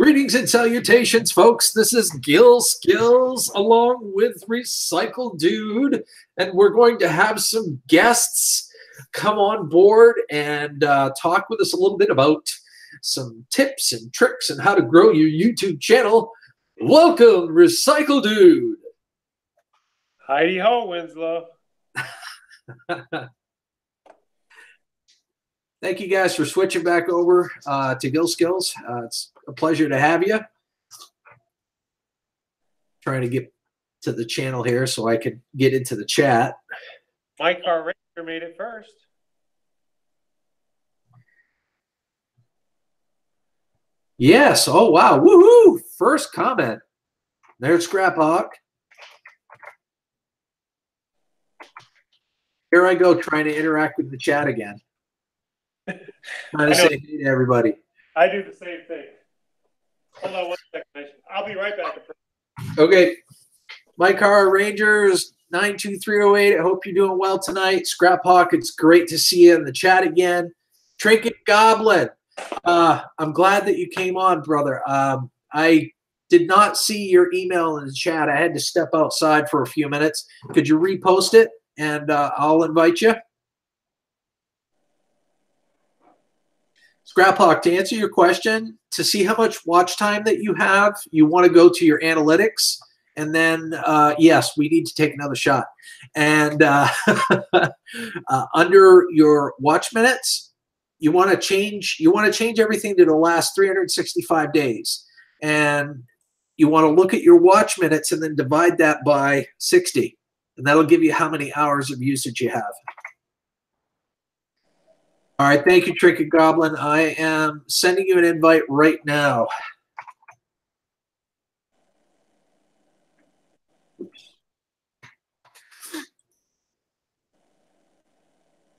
Greetings and salutations, folks. This is Gil Skillz along with Recycle Dude, and we're going to have some guests come on board and talk with us a little bit about some tips and tricks and how to grow your YouTube channel. Welcome, Recycle Dude. Heidi ho, Winslow. Thank you guys for switching back over to Gil Skillz. It's a pleasure to have you. Trying to get to the channel here so I could get into the chat. My car racer made it first. Yes. Oh, wow. Woohoo. First comment. There's Scrap Hawk. Here I go trying to interact with the chat again. Trying to say hey to everybody. I do the same thing. Hold on one second. I'll be right back. Okay. My car Rangers 92308. I hope you're doing well tonight. Scrap Hawk, it's great to see you in the chat again. Trinket Goblin. I'm glad that you came on, brother. I did not see your email in the chat. I had to step outside for a few minutes. Could you repost it and I'll invite you? Scrap Hawk, to answer your question, to see how much watch time that you have, you want to go to your analytics, and then yes, we need to take another shot. And under your watch minutes, you want to change everything to the last 365 days, and you want to look at your watch minutes and then divide that by 60, and that'll give you how many hours of usage you have. All right, thank you, Trinket Goblin. I am sending you an invite right now. Oops.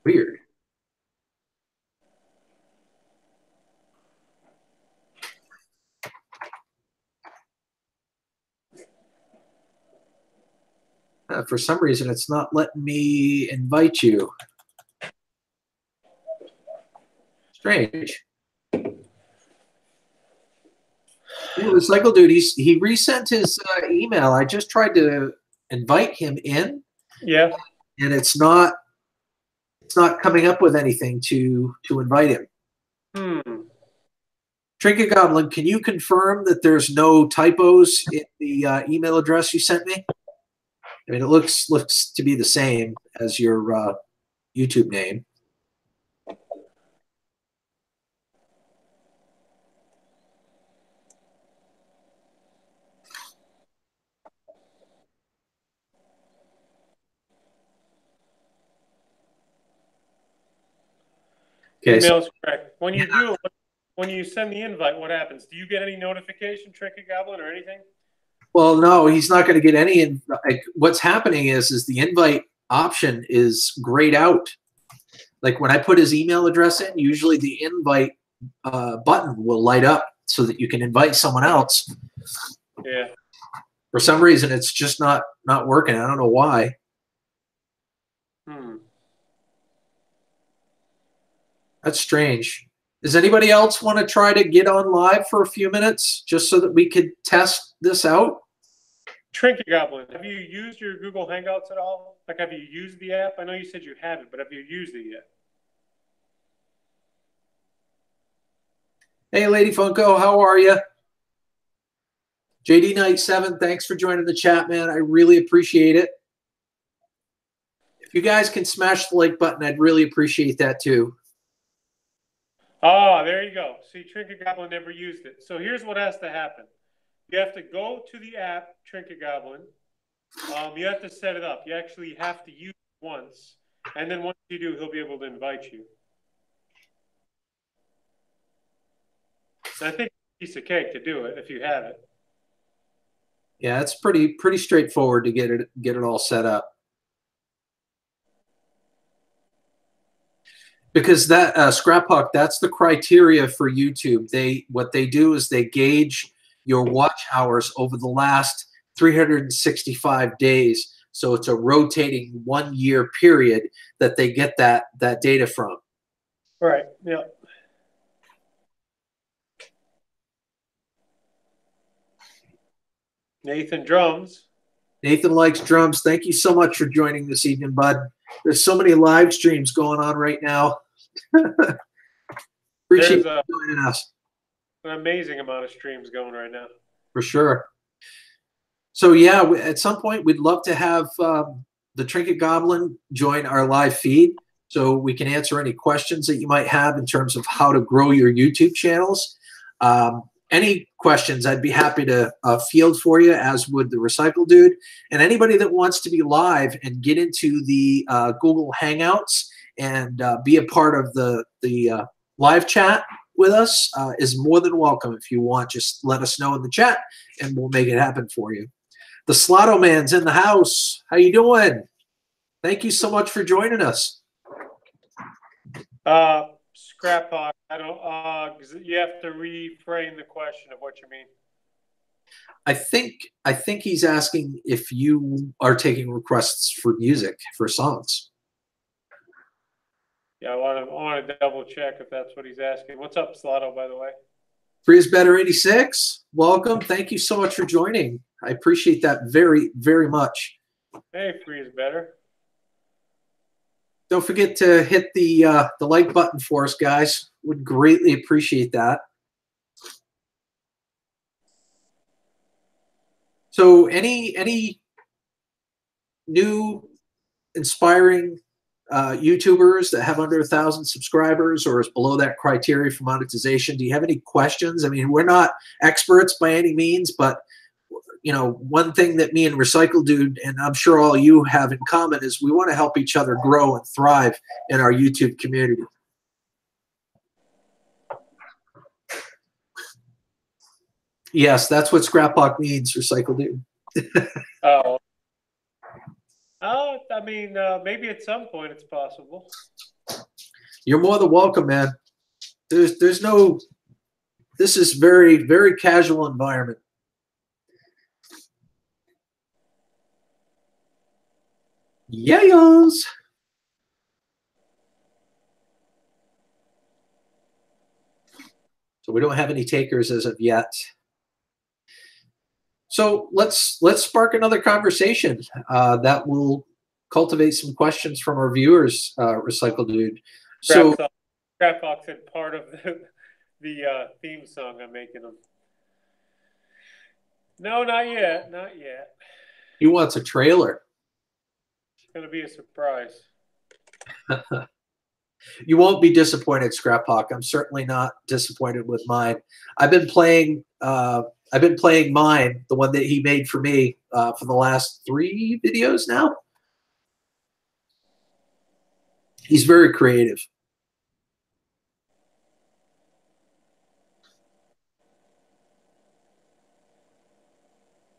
Weird. For some reason, it's not letting me invite you. Strange. Recycle Dude, he resent his email. I just tried to invite him in. Yeah. And it's not coming up with anything to invite him. Trinket Goblin, can you confirm that there's no typos in the email address you sent me? I mean, it looks to be the same as your YouTube name. Okay, email's correct. When you send the invite, what happens? Do you get any notification, Trinket Goblin, or anything? Well, no, he's not going to get any. Like, what's happening is the invite option is grayed out. Like when I put his email address in, usually the invite button will light up so that you can invite someone else. Yeah. For some reason, it's just not working. I don't know why. That's strange. Does anybody else want to try to get on live for a few minutes just so that we could test this out? Trinket Goblin, have you used your Google Hangouts at all? Like, have you used the app? I know you said you haven't, but have you used it yet? Hey, Lady Funko, how are you? JD Knight 7, thanks for joining the chat, man. I really appreciate it. If you guys can smash the like button, I'd really appreciate that too. Oh, there you go. See, Trinket Goblin never used it. So here's what has to happen. You have to go to the app, Trinket Goblin. You have to set it up. You actually have to use it once. And then once you do, he'll be able to invite you. And I think it's a piece of cake to do it if you have it. Yeah, it's pretty straightforward to get it all set up. Because that Scrap Hawk, that's the criteria for YouTube. What they do is they gauge your watch hours over the last 365 days. So it's a rotating 1 year period that they get that data from. Right. Yeah. Nathan Drums. Nathan likes drums. Thank you so much for joining this evening, bud. There's so many live streams going on right now. Appreciate you joining us. An amazing amount of streams going right now. For sure. So yeah, at some point we'd love to have the Trinket Goblin join our live feed so we can answer any questions that you might have in terms of how to grow your YouTube channels. Any questions, I'd be happy to field for you, as would the Recycle Dude. And anybody that wants to be live and get into the Google Hangouts and be a part of the live chat with us is more than welcome. If you want, just let us know in the chat and we'll make it happen for you. The Slotto Man's in the house. How you doing? Thank you so much for joining us. Scrap Hawk, I don't. You have to reframe the question of what you mean. I think he's asking if you are taking requests for music for songs. Yeah, I want to double check if that's what he's asking. What's up, Slotto, by the way? Free is Better 86. Welcome. Thank you so much for joining. I appreciate that very, very much. Hey, Free is Better. Don't forget to hit the like button for us, guys. Would greatly appreciate that. So any new inspiring YouTubers that have under 1,000 subscribers or is below that criteria for monetization, do you have any questions? I mean, we're not experts by any means, but you know, one thing that me and Recycle Dude, and I'm sure all you have in common, is we want to help each other grow and thrive in our YouTube community. Yes, that's what Scrap Hawk means, Recycle Dude. Oh. I mean, maybe at some point it's possible. You're more than welcome, man. There's no, this is very, very casual environment. Yayos. So we don't have any takers as of yet. So let's spark another conversation that will cultivate some questions from our viewers, Recycle Dude. So Scrap Hawk said part of the theme song I'm making them. No, not yet. Not yet. He wants a trailer. It's going to be a surprise. You won't be disappointed, Scrap Hawk. I'm certainly not disappointed with mine. I've been playing mine, the one that he made for me, for the last 3 videos now. He's very creative.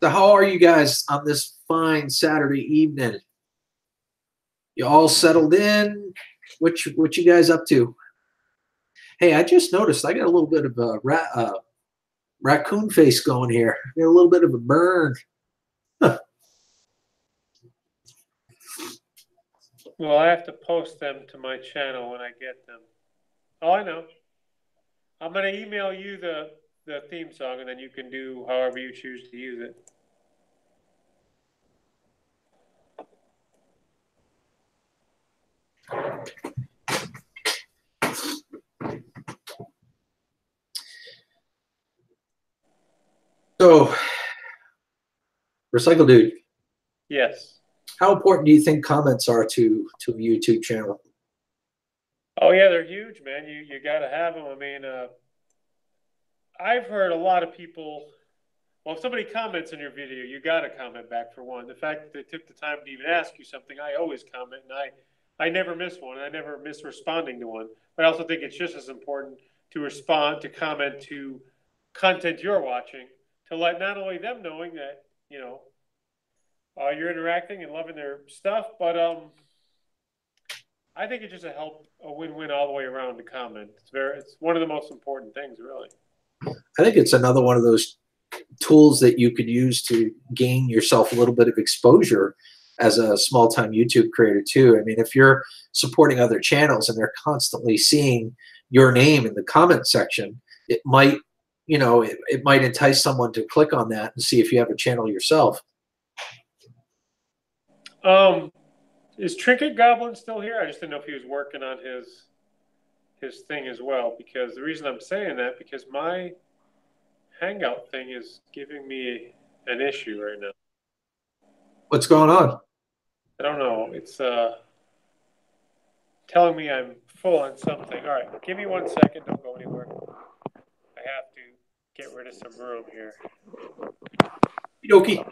So how are you guys on this fine Saturday evening? You all settled in? What you guys up to? Hey, I just noticed I got a little bit of a raccoon face going here. I got a little bit of a burn. Huh. Well, I have to post them to my channel when I get them. Oh, I know. I'm going to email you the theme song, and then you can do however you choose to use it. So, Recycle Dude. Yes. How important do you think comments are to a YouTube channel? Oh yeah, they're huge, man. You got to have them. I mean, I've heard a lot of people. Well, if somebody comments on your video, you got to comment back for one. The fact that they took the time to even ask you something, I always comment, and I never miss one. I never miss responding to one. But I also think it's just as important to respond, to comment to content you're watching, to let not only them knowing that, you know, you're interacting and loving their stuff, but I think it's just a win-win all the way around to comment. It's one of the most important things, really. I think it's another one of those tools that you could use to gain yourself a little bit of exposure as a small-time YouTube creator too. I mean, if you're supporting other channels and they're constantly seeing your name in the comment section, it might you know, it might entice someone to click on that and see if you have a channel yourself. Is Trinket Goblin still here? I just didn't know if he was working on his thing as well, because the reason I'm saying that, because my Hangout thing is giving me an issue right now. What's going on? I don't know. It's telling me I'm full on something. All right, give me 1 second. Don't go anywhere. I have to get rid of some room here. Okie dokie.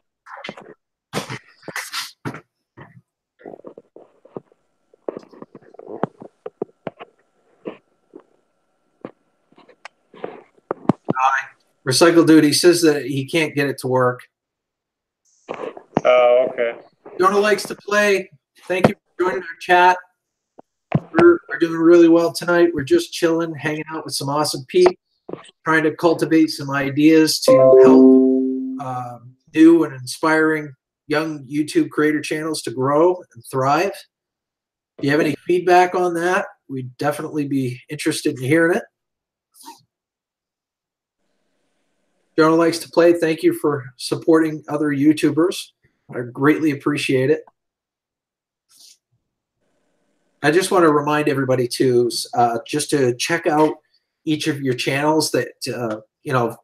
Recycle Dude, he says that he can't get it to work. Oh, okay. Jonah likes to play. Thank you for joining our chat. We're doing really well tonight. We're just chilling, hanging out with some awesome people, trying to cultivate some ideas to help new and inspiring young YouTube creator channels to grow and thrive. If you have any feedback on that, we'd definitely be interested in hearing it. Jonah likes to play. Thank you for supporting other YouTubers. I greatly appreciate it. I just want to remind everybody too, just to check out each of your channels that, you know,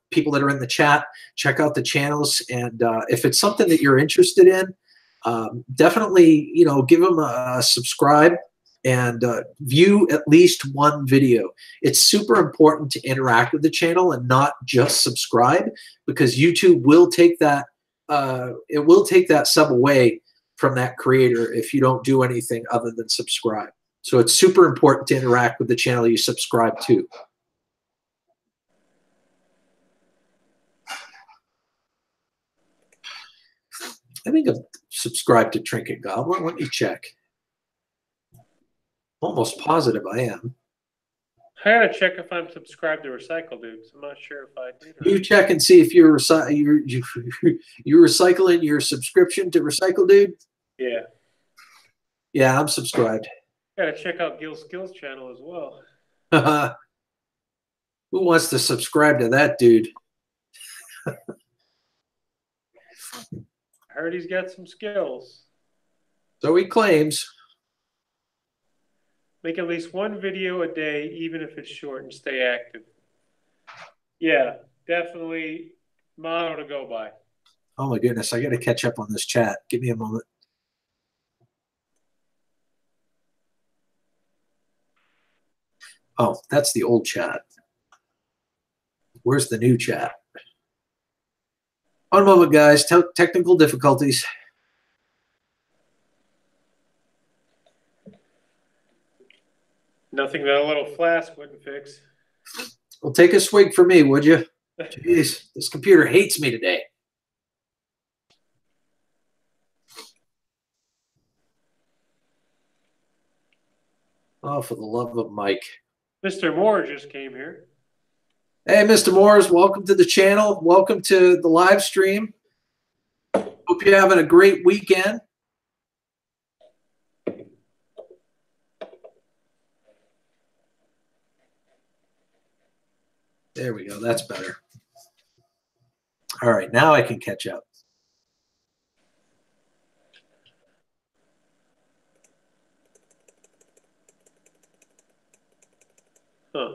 people that are in the chat, check out the channels. And if it's something that you're interested in, definitely, you know, give them a subscribe and view at least one video. It's super important to interact with the channel and not just subscribe, because YouTube will take that, it will take that sub away from that creator if you don't do anything other than subscribe. So it's super important to interact with the channel you subscribe to. I think I'm subscribed to Trinket Goblin. Let me check. Almost positive I am. I gotta check if I'm subscribed to Recycle Dudes. I'm not sure if I did. You check and see if you're recycling your subscription to Recycle Dude. Yeah. Yeah, I'm subscribed. Gotta check out Gil Skillz channel as well. Who wants to subscribe to that dude? I heard he's got some skills. So he claims. Make at least one video a day, even if it's short, and stay active. Yeah, definitely motto to go by. Oh my goodness, I got to catch up on this chat. Give me a moment. Oh, that's the old chat. Where's the new chat? One moment, guys. Technical difficulties. Nothing that a little flask wouldn't fix. Well, take a swig for me, would you? Jeez, this computer hates me today. Oh, for the love of Mike. Mr. Moore just came here. Hey, Mr. Morris, welcome to the channel. Welcome to the live stream. Hope you're having a great weekend. There we go. That's better. All right, now I can catch up. Huh.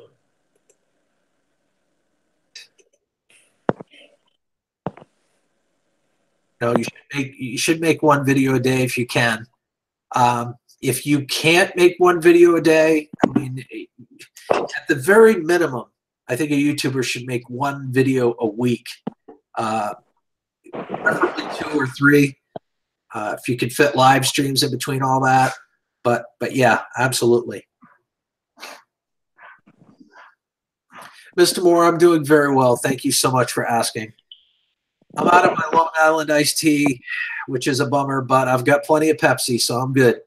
No, you should make one video a day if you can. If you can't make one video a day, I mean, at the very minimum, I think a YouTuber should make one video a week, preferably 2 or 3, if you could fit live streams in between all that. But yeah, absolutely. Mr. Moore, I'm doing very well. Thank you so much for asking. I'm out of my Long Island iced tea, which is a bummer, but I've got plenty of Pepsi, so I'm good.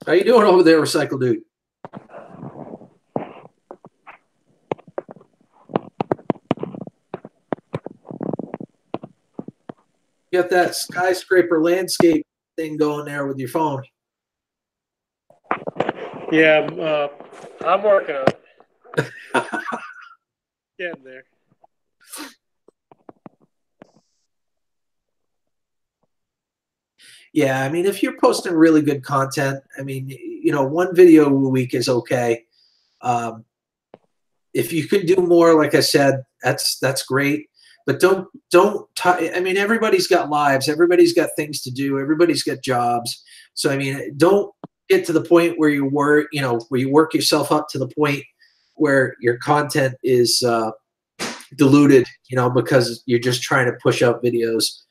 How you doing over there, Recycle Dude? You got that skyscraper landscape thing going there with your phone. Yeah, I'm working on it. Getting there. Yeah, I mean, if you're posting really good content, I mean, you know, one video a week is okay. Um, if you can do more, like I said, that's great. But I mean, everybody's got lives, everybody's got things to do, everybody's got jobs. So I mean, don't get to the point where where you work yourself up to the point where your content is diluted, you know, because you're just trying to push out videos.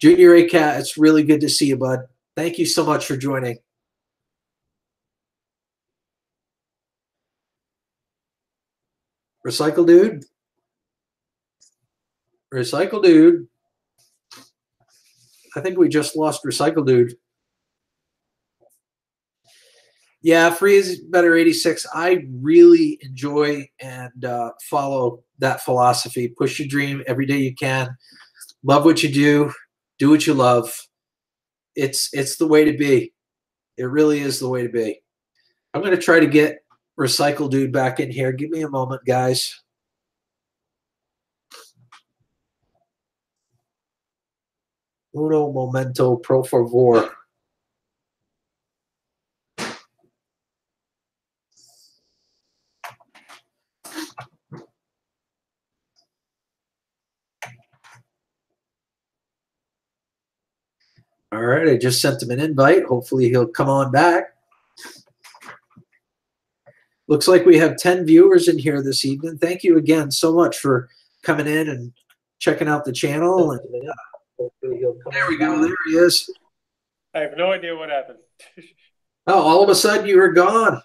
Junior A Cat, it's really good to see you, bud. Thank you so much for joining. Recycle dude. Recycle dude. I think we just lost Recycle dude. Yeah, Free is Better 86. I really enjoy and follow that philosophy. Push your dream every day you can. Love what you do. Do what you love. It's the way to be. It really is the way to be. I'm going to try to get Recycle Dude back in here. Give me a moment, guys. Uno momento, pro favor. All right, I just sent him an invite. Hopefully he'll come on back. Looks like we have 10 viewers in here this evening. Thank you again so much for coming in and checking out the channel. And hopefully he'll come there we go. There he is. I have no idea what happened. Oh, all of a sudden you were gone.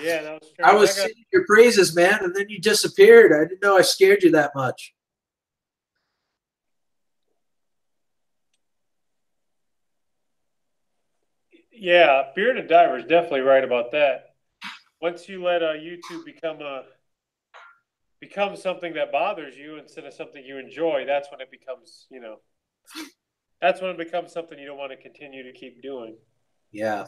Yeah, that was strange. I was singing your praises, man, and then you disappeared. I didn't know I scared you that much. Yeah, Bearded Diver is definitely right about that. Once you let YouTube become something that bothers you instead of something you enjoy, that's when it becomes, that's when it becomes something you don't want to continue to keep doing. Yeah.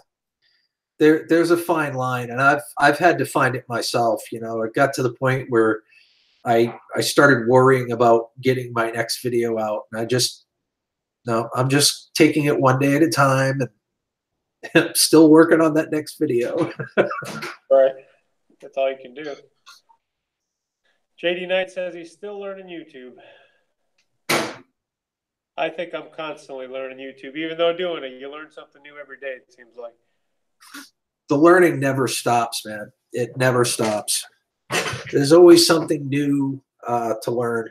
There's a fine line, and I've had to find it myself. You know, it got to the point where I started worrying about getting my next video out, and I'm just taking it one day at a time, and I'm still working on that next video. Right. That's all you can do. JD Knight says he's still learning YouTube. I think I'm constantly learning YouTube. Even though doing it, you learn something new every day, it seems like. The learning never stops, man. It never stops. There's always something new to learn,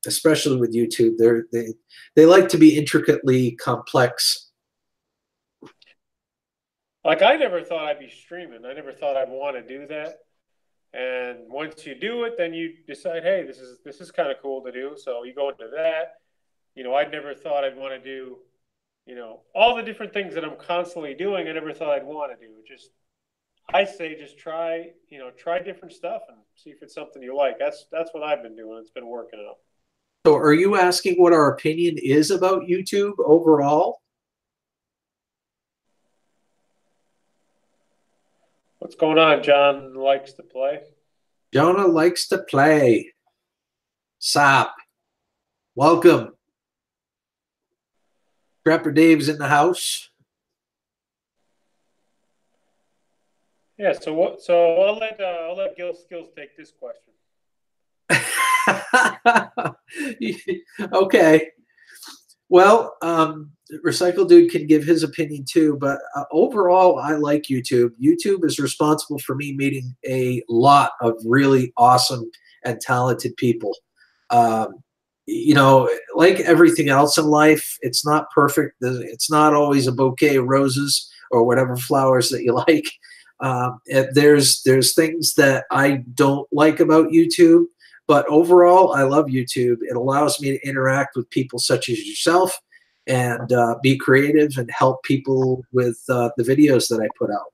especially with YouTube. They like to be intricately complex. Like, I never thought I'd be streaming. I never thought I'd want to do that. And once you do it, then you decide, hey, this is kind of cool to do. So you go into that. I'd never thought I'd want to do, all the different things that I'm constantly doing. I never thought I'd want to do. I say just try different stuff and see if it's something you like. That's what I've been doing. It's been working out. So are you asking what our opinion is about YouTube overall? What's going on? John likes to play. Jonah likes to play. Sop. Welcome. Trapper Dave's in the house. Yeah, so I'll let Gil Skillz take this question. Okay. Well, Recycle Dude can give his opinion too, but overall, I like YouTube. YouTube is responsible for me meeting a lot of really awesome and talented people. Like everything else in life, it's not perfect. It's not always a bouquet of roses or whatever flowers that you like. There's things that I don't like about YouTube, but overall, I love YouTube. It allows me to interact with people such as yourself and be creative and help people with the videos that I put out.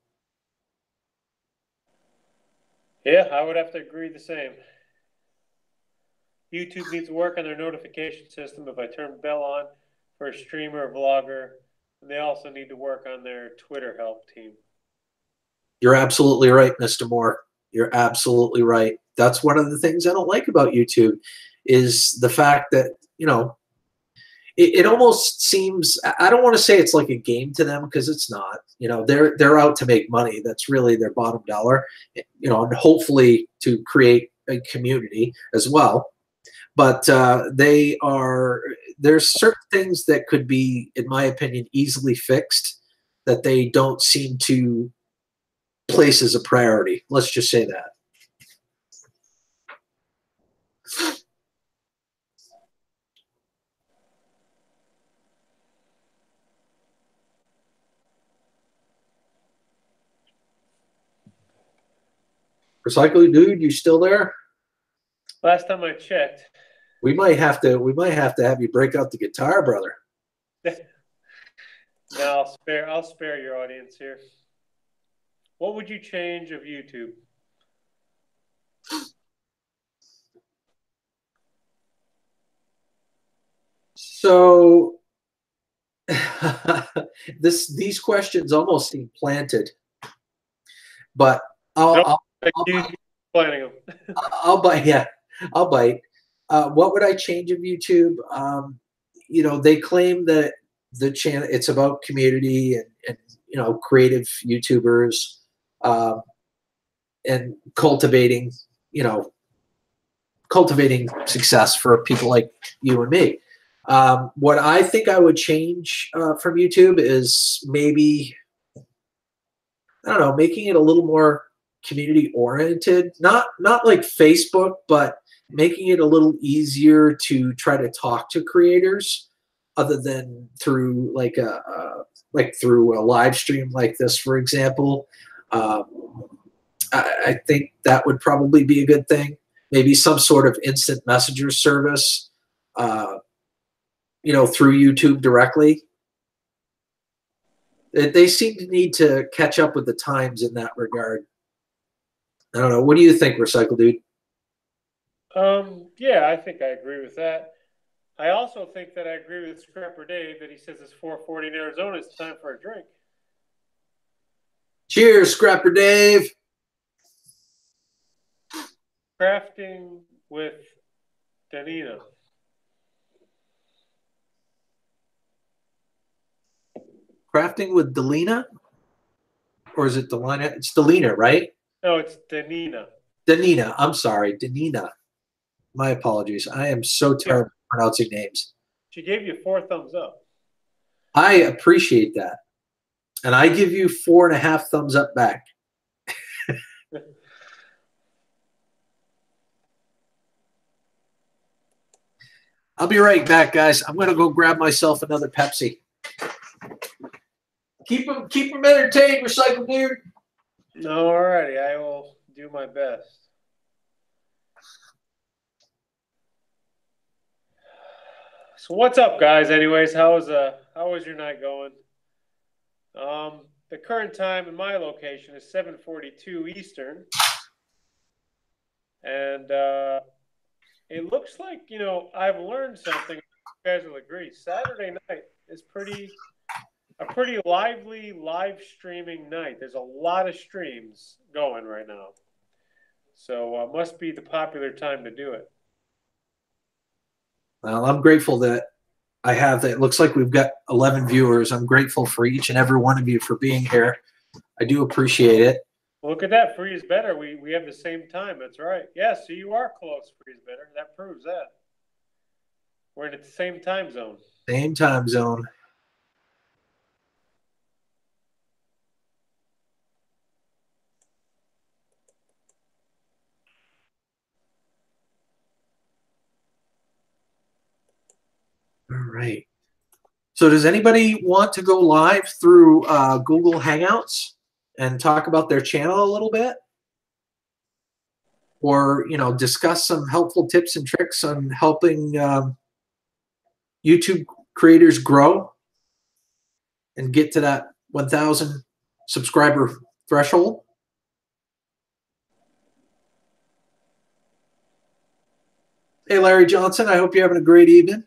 Yeah, I would have to agree the same. YouTube needs to work on their notification system. If I turn the bell on for a streamer, vlogger, and they also need to work on their Twitter help team. You're absolutely right, Mr. Moore. You're absolutely right. That's one of the things I don't like about YouTube is the fact that, you know, it almost seems, I don't want to say it's like a game to them because it's not. You know, they're out to make money. That's really their bottom dollar, you know, and hopefully to create a community as well. But there's certain things that could be, in my opinion, easily fixed that they don't seem to place as a priority. Let's just say that. Recycle dude, you still there? Last time I checked. We might have to have you break out the guitar, brother. No, I'll spare your audience here. What would you change of YouTube? So these questions almost seem planted, but I'll planning them. I'll bite. Yeah, I'll bite. What would I change of YouTube? You know, they claim that the channel, it's about community and you know, creative YouTubers and cultivating, you know, cultivating success for people like you and me. What I think I would change from YouTube is maybe, I don't know, making it a little more community oriented, not like Facebook, but making it a little easier to try to talk to creators other than through like through a live stream like this, for example. I think that would probably be a good thing. Maybe some sort of instant messenger service, you know, through YouTube directly. They seem to need to catch up with the times in that regard. I don't know. What do you think, Recycle Dude? Yeah, I think I agree with that. I also think that I agree with Scrapper Dave that he says it's 4:40 in Arizona. It's time for a drink. Cheers, Scrapper Dave. Crafting with Danina. Crafting with Delina? Or is it Delina? It's Delina, right? No, it's Danina. Danina. I'm sorry. Danina. My apologies. I am so terrible at pronouncing names. She gave you 4 thumbs up. I appreciate that. And I give you 4.5 thumbs up back. I'll be right back, guys. I'm going to go grab myself another Pepsi. Keep them entertained, Recycle Dude. All righty. I will do my best. So what's up, guys? Anyways, how was your night going? The current time in my location is 7:42 Eastern, and it looks like, you know, I've learned something. You guys will agree. Saturday night is a pretty lively live streaming night. There's a lot of streams going right now, so must be the popular time to do it. Well, I'm grateful that I have that. It looks like we've got 11 viewers. I'm grateful for each and every one of you for being here. I do appreciate it. Look at that. Free is better. We have the same time. That's right. Yeah, so you are close. Free is better. That proves that. We're in the same time zone. Same time zone. All right. So does anybody want to go live through Google Hangouts and talk about their channel a little bit? Or, you know, discuss some helpful tips and tricks on helping YouTube creators grow and get to that 1,000 subscriber threshold? Hey, Larry Johnson, I hope you're having a great evening.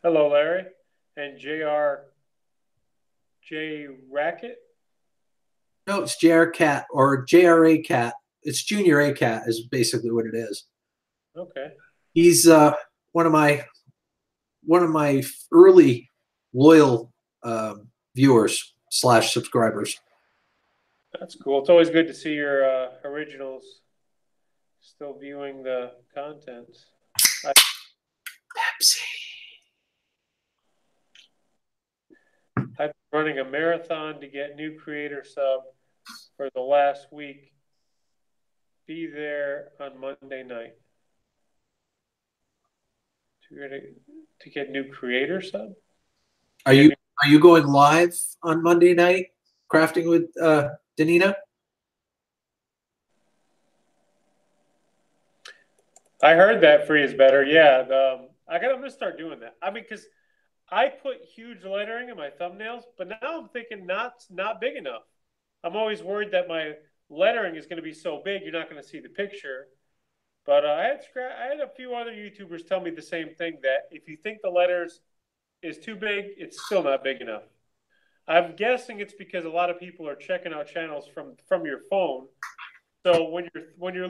Hello, Larry. And J Racket. No, it's JR Cat or JRA Cat. It's Junior A Cat is basically what it is. Okay. He's one of my early loyal viewers / subscribers. That's cool. It's always good to see your originals still viewing the content. Pepsi. I've been running a marathon to get new creator sub for the last week. Be there on Monday night. To get new creator sub? Are you going live on Monday night crafting with Danina? I heard that free is better. Yeah, I'm gonna start doing that. I mean, because I put huge lettering in my thumbnails, but now I'm thinking not big enough. I'm always worried that my lettering is going to be so big you're not going to see the picture. But I had a few other YouTubers tell me the same thing, that if you think the letters is too big, it's still not big enough. I'm guessing it's because a lot of people are checking out channels from your phone. So when you're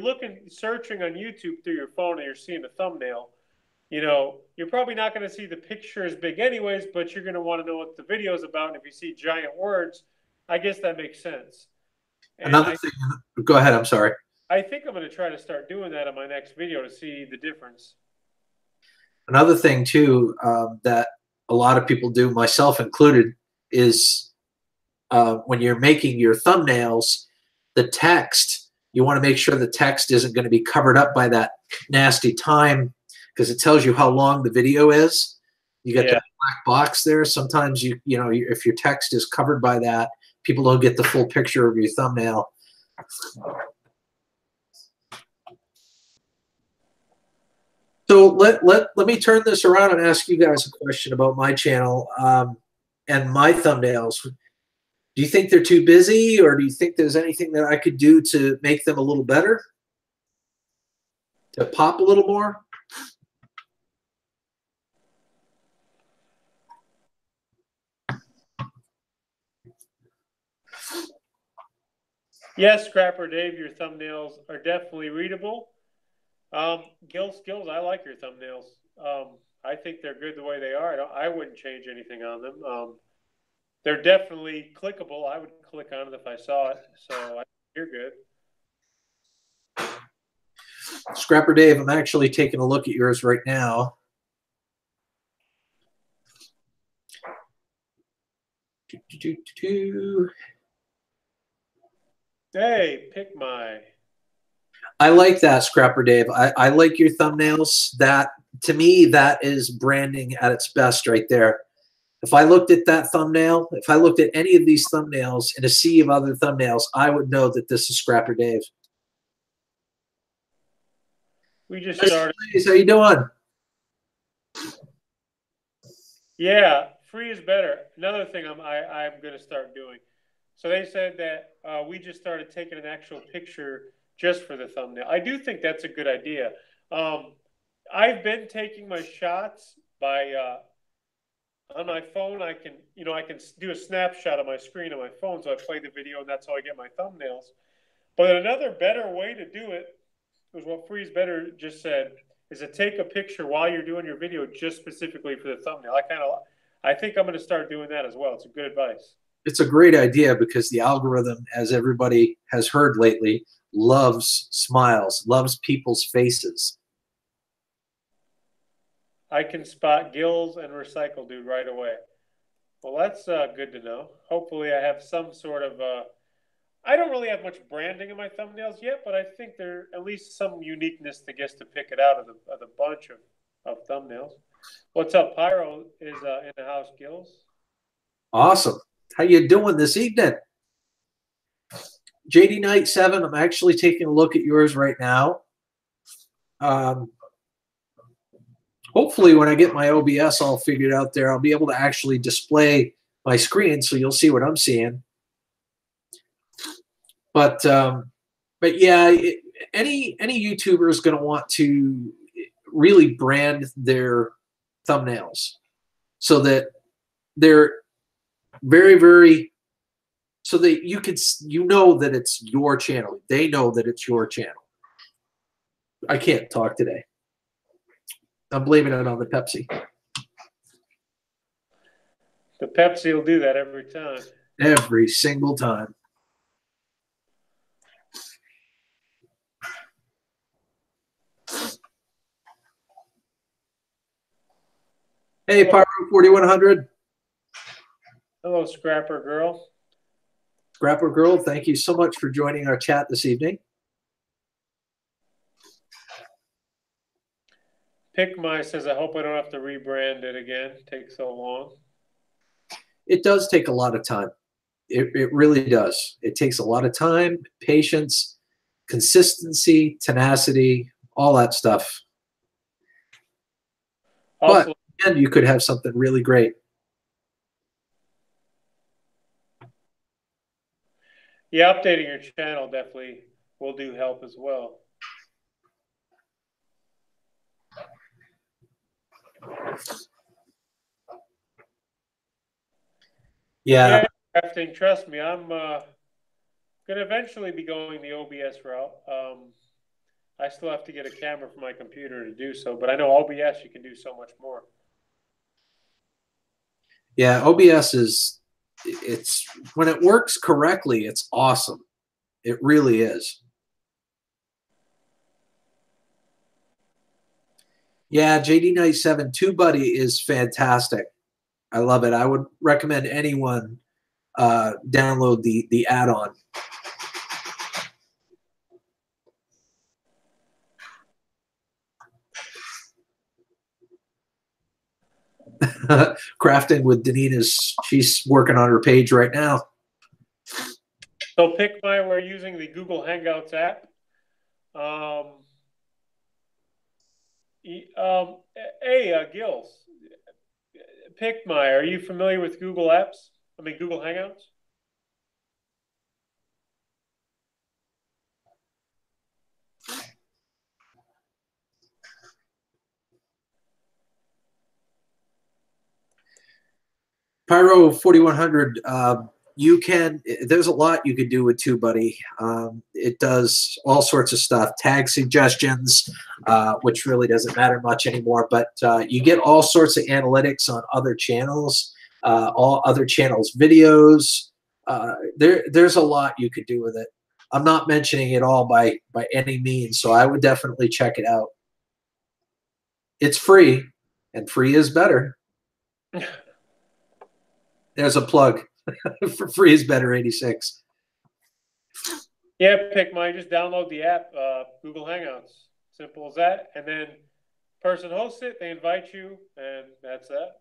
searching on YouTube through your phone and you're seeing a thumbnail, you're probably not going to see the picture as big anyways, but you're going to want to know what the video is about. And if you see giant words, I guess that makes sense. And Another thing, go ahead. I'm sorry. I think I'm going to try to start doing that on my next video to see the difference. Another thing too that a lot of people do, myself included, is when you're making your thumbnails, the text, you want to make sure the text isn't going to be covered up by that nasty time, because it tells you how long the video is. You got that black box there. Sometimes if your text is covered by that, people don't get the full picture of your thumbnail. So let me turn this around and ask you guys a question about my channel and my thumbnails. Do you think they're too busy, or do you think there's anything that I could do to make them a little better? To pop a little more? Yes, Scrapper Dave, your thumbnails are definitely readable. Gil Skillz, I like your thumbnails. I think they're good the way they are. I wouldn't change anything on them. They're definitely clickable. I would click on it if I saw it. So I think you're good. Scrapper Dave, I'm actually taking a look at yours right now. Hey, pick my. I like that, Scrapper Dave. I like your thumbnails. That, to me, that is branding at its best right there. If I looked at that thumbnail, if I looked at any of these thumbnails in a sea of other thumbnails, I would know that this is Scrapper Dave. We just started. How you doing? Yeah, free is better. Another thing I'm going to start doing. So they said that we just started taking an actual picture just for the thumbnail. I do think that's a good idea. I've been taking my shots by on my phone. I can do a snapshot of my screen on my phone, so I play the video, and that's how I get my thumbnails. But another better way to do it was what Freeze Better just said, is to take a picture while you're doing your video just specifically for the thumbnail. I think I'm going to start doing that as well. It's a good advice. It's a great idea because the algorithm, as everybody has heard lately, loves smiles, loves people's faces. I can spot Gills and Recycle Dude right away. Well, that's good to know. Hopefully I have some sort of I don't really have much branding in my thumbnails yet, but I think there at least some uniqueness to pick it out of the bunch of thumbnails. What's up? Pyro is in the house, Gills. Awesome. How you doing this evening? JD Knight 7, I'm actually taking a look at yours right now. Hopefully when I get my OBS all figured out there, I'll be able to actually display my screen so you'll see what I'm seeing. But yeah, any YouTuber is going to want to really brand their thumbnails. so that they're very, very, so that you could, you know that it's your channel. They know that it's your channel. I can't talk today. I'm blaming it on the Pepsi. The Pepsi will do that every time. Every single time. Hey, Pyro 4100. Hello, Scrapper Girl. Scrapper Girl, thank you so much for joining our chat this evening. Pick My says, I hope I don't have to rebrand it again. It takes so long. It does take a lot of time. It really does. It takes a lot of time, patience, consistency, tenacity, all that stuff. Also, but and you could have something really great. Yeah, updating your channel definitely will do help as well. Yeah. Crafting, trust me, I'm going to eventually be going the OBS route. I still have to get a camera for my computer to do so, but I know OBS you can do so much more. Yeah, OBS is, it's, when it works correctly, it's awesome. It really is. Yeah, JD97 TubeBuddy is fantastic. I love it. I would recommend anyone download the add-on. Crafting with Danina's, she's working on her page right now. So Pick My, we're using the Google Hangouts app. Hey, Gil, Pick My, are you familiar with Google Apps? I mean, Google Hangouts? Pyro 4100, you can, there's a lot you can do with TubeBuddy. It does all sorts of stuff, tag suggestions, which really doesn't matter much anymore, but you get all sorts of analytics on other channels, all other channels' videos. There's a lot you could do with it. I'm not mentioning it all by any means, so I would definitely check it out. It's free, and free is better. There's a plug. For free is better, 86. Yeah, Pick My, just download the app, Google Hangouts. Simple as that. And then person hosts it, they invite you, and that's that.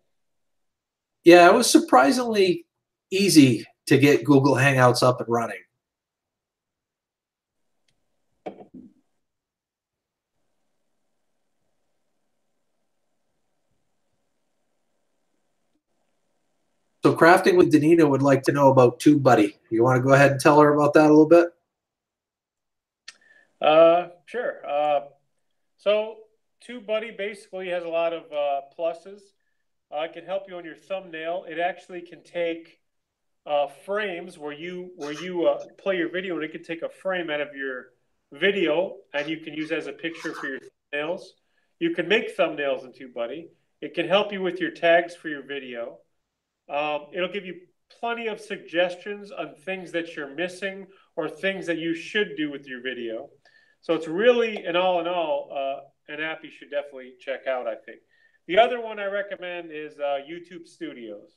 Yeah, it was surprisingly easy to get Google Hangouts up and running. So Crafting with Danina would like to know about TubeBuddy. You want to go ahead and tell her about that a little bit? Sure. So TubeBuddy basically has a lot of pluses. It can help you on your thumbnail. It actually can take frames where you play your video, and it can take a frame out of your video, and you can use it as a picture for your thumbnails. You can make thumbnails in TubeBuddy. It can help you with your tags for your video. It'll give you plenty of suggestions on things that you're missing or things that you should do with your video. So it's really, in all, an app you should definitely check out, I think. The other one I recommend is YouTube Studios,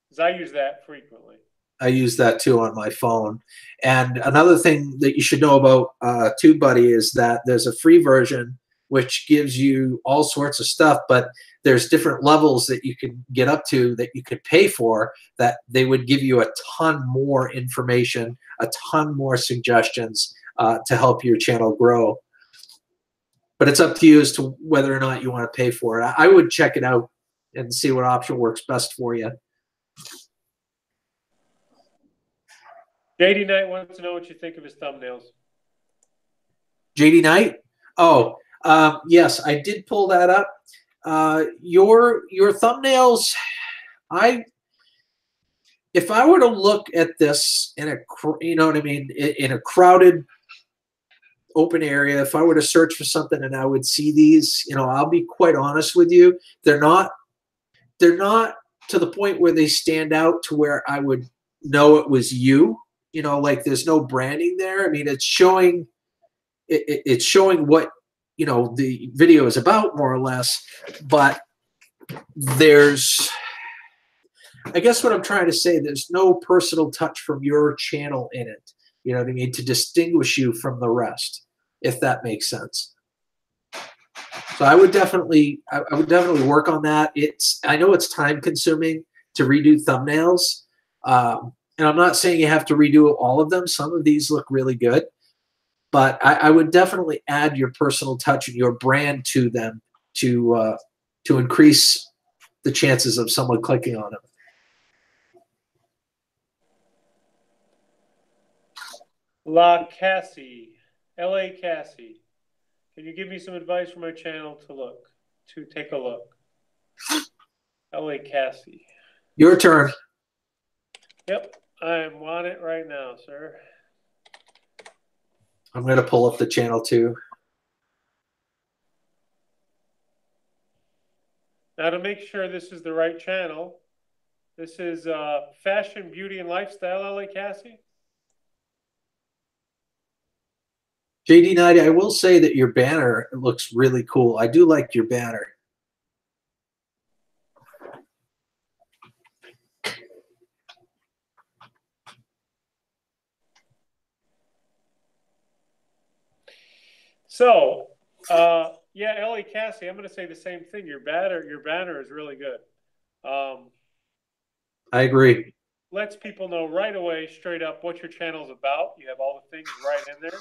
because I use that frequently. I use that too on my phone. And another thing that you should know about TubeBuddy is that there's a free version which gives you all sorts of stuff, but there's different levels that you can get up to that you could pay for, that they would give you a ton more information, a ton more suggestions to help your channel grow. But it's up to you as to whether or not you want to pay for it. I would check it out and see what option works best for you. JD Knight wants to know what you think of his thumbnails. JD Knight? Oh, yes, I did pull that up. Your thumbnails, if I were to look at this in a, you know what I mean, in a crowded open area, if I were to search for something and I would see these, you know, I'll be quite honest with you, they're not to the point where they stand out to where I would know it was you. You know, like there's no branding there. I mean, it's showing it's showing what, you know, the video is about more or less, but there's, I guess what I'm trying to say, there's no personal touch from your channel in it. You know what I mean? To distinguish you from the rest, if that makes sense. So I would definitely work on that. I know it's time consuming to redo thumbnails. And I'm not saying you have to redo all of them. Some of these look really good, but I would definitely add your personal touch and your brand to them to increase the chances of someone clicking on them. LA Cassie, can you give me some advice for my channel to take a look? LA Cassie. Your turn. Yep, I'm on it right now, sir. I'm going to pull up the channel too. Now, to make sure this is the right channel, this is Fashion, Beauty, and Lifestyle, LA Cassie. JD Knight, I will say that your banner looks really cool. I do like your banner. So, yeah, LA Cassie, I'm going to say the same thing. Your banner is really good. I agree. Lets people know right away, straight up, what your channel's about. You have all the things right in there.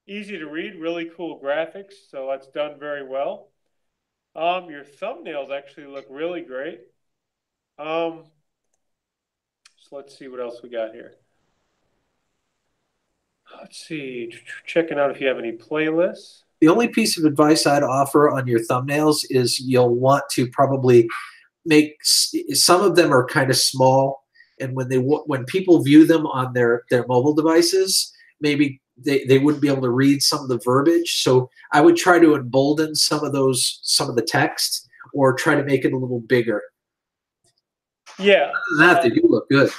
Easy to read, really cool graphics, so that's done very well. Your thumbnails actually look really great. So let's see what else we got here. Let's see, checking out if you have any playlists. The only piece of advice I'd offer on your thumbnails is you'll want to probably make, some of them are kind of small, and when people view them on their mobile devices, maybe they wouldn't be able to read some of the verbiage. So I would try to embolden some of the text, or try to make it a little bigger. Yeah. They do look good.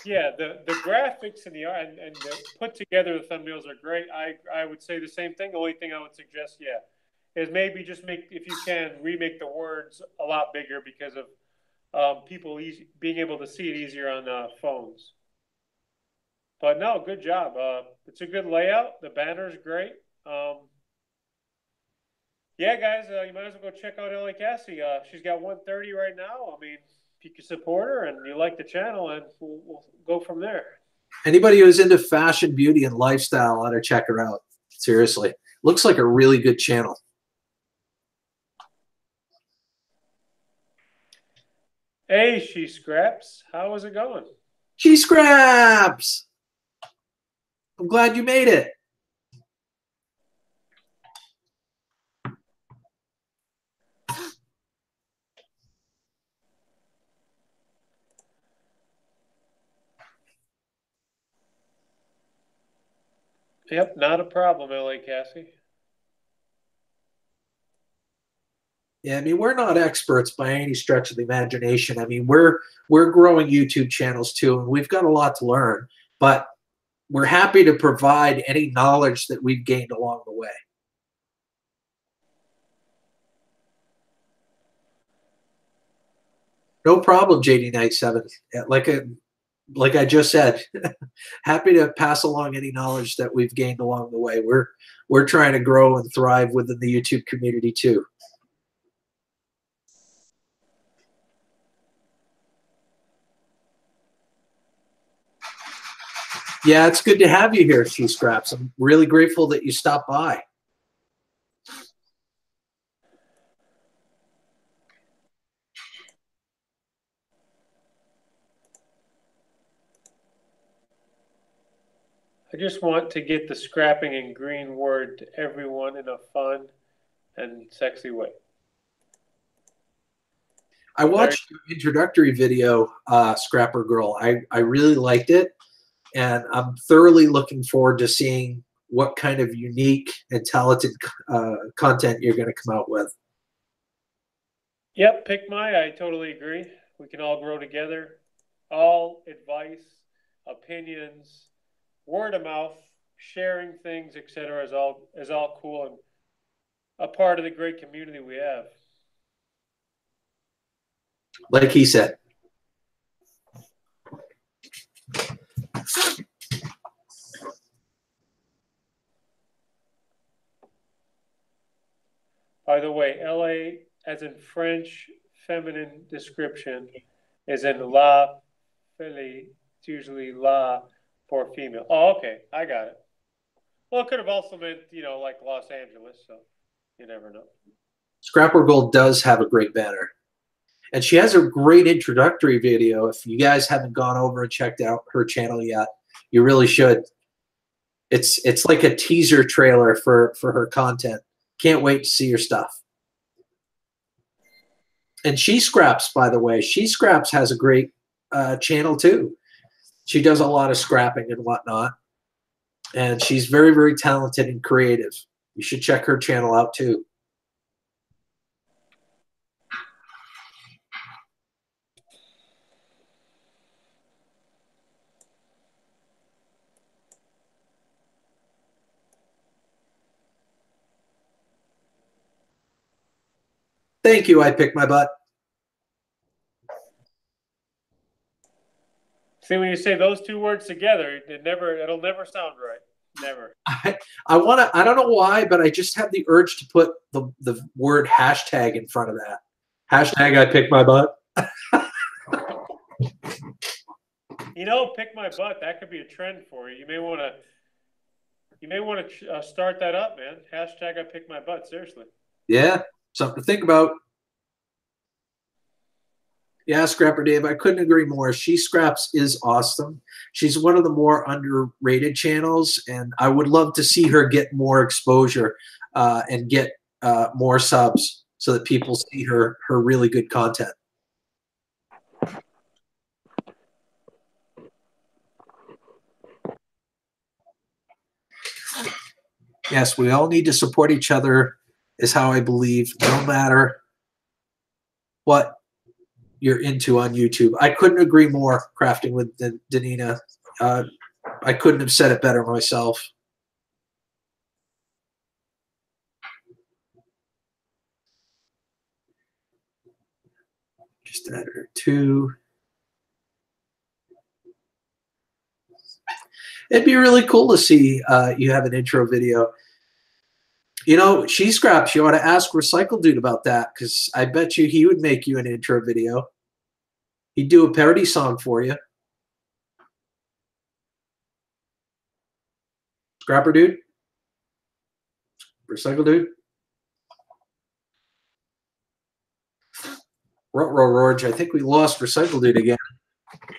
Yeah, the graphics and the put together the thumbnails are great. I would say the same thing. The only thing I would suggest, is maybe just if you can, remake the words a lot bigger because of people being able to see it easier on phones. But no, good job. It's a good layout. The banner's great. Yeah, guys, you might as well go check out LA Cassie. She's got 130 right now. I mean, if you can support her and you like the channel, and we'll go from there. Anybody who's into fashion, beauty, and lifestyle ought to check her out. Seriously. Looks like a really good channel. Hey, She Scraps. How is it going? She Scraps! I'm glad you made it. Yep, not a problem, LA Cassie. Yeah, I mean, we're not experts by any stretch of the imagination. I mean, we're growing YouTube channels too, and we've got a lot to learn, but we're happy to provide any knowledge that we've gained along the way. No problem, JD Knight 7. Like I just said, happy to pass along any knowledge that we've gained along the way. We're trying to grow and thrive within the YouTube community too. Yeah, it's good to have you here, She Scraps. I'm really grateful that you stopped by. I just want to get the scrapping and green word to everyone in a fun and sexy way. I watched your introductory video, Scrapper Girl. I really liked it, and I'm thoroughly looking forward to seeing what kind of unique and talented content you're going to come out with. Yep, pick my. I totally agree. We can all grow together. All advice, opinions, word of mouth, sharing things, etc. is all cool and a part of the great community we have. Like he said. By the way, LA, as in French feminine description, is in la fille. It's usually la for female. Oh, okay. I got it. Well, it could have also meant, like Los Angeles, so you never know. Scrapper Gold does have a great banner. And she has a great introductory video. If you guys haven't gone over and checked out her channel yet, you really should. It's like a teaser trailer for her content. Can't wait to see your stuff. And She Scraps, by the way. She Scraps has a great channel too. She does a lot of scrapping and whatnot. And she's very, very talented and creative. You should check her channel out too. Thank you, I picked my butt. See, when you say those two words together, it'll never sound right. Never. I don't know why, but I just have the urge to put the word hashtag in front of that. Hashtag I picked my butt. Pick my butt. That could be a trend for you. You may want to start that up, man. Hashtag I picked my butt. Seriously. Yeah, something to think about. Yeah, Scrapper Dave, I couldn't agree more. She Scraps is awesome. She's one of the more underrated channels, and I would love to see her get more exposure and get more subs so that people see her really good content. Yes, we all need to support each other is how I believe, no matter what you're into on YouTube. I couldn't agree more, Crafting with Danina. I couldn't have said it better myself. Just add her two. It'd be really cool to see you have an intro video. She Scraps, you ought to ask Recycle Dude about that, because I bet you he would make you an intro video. He'd do a parody song for you. Scrapper Dude? Recycle Dude? Roach, I think we lost Recycle Dude again.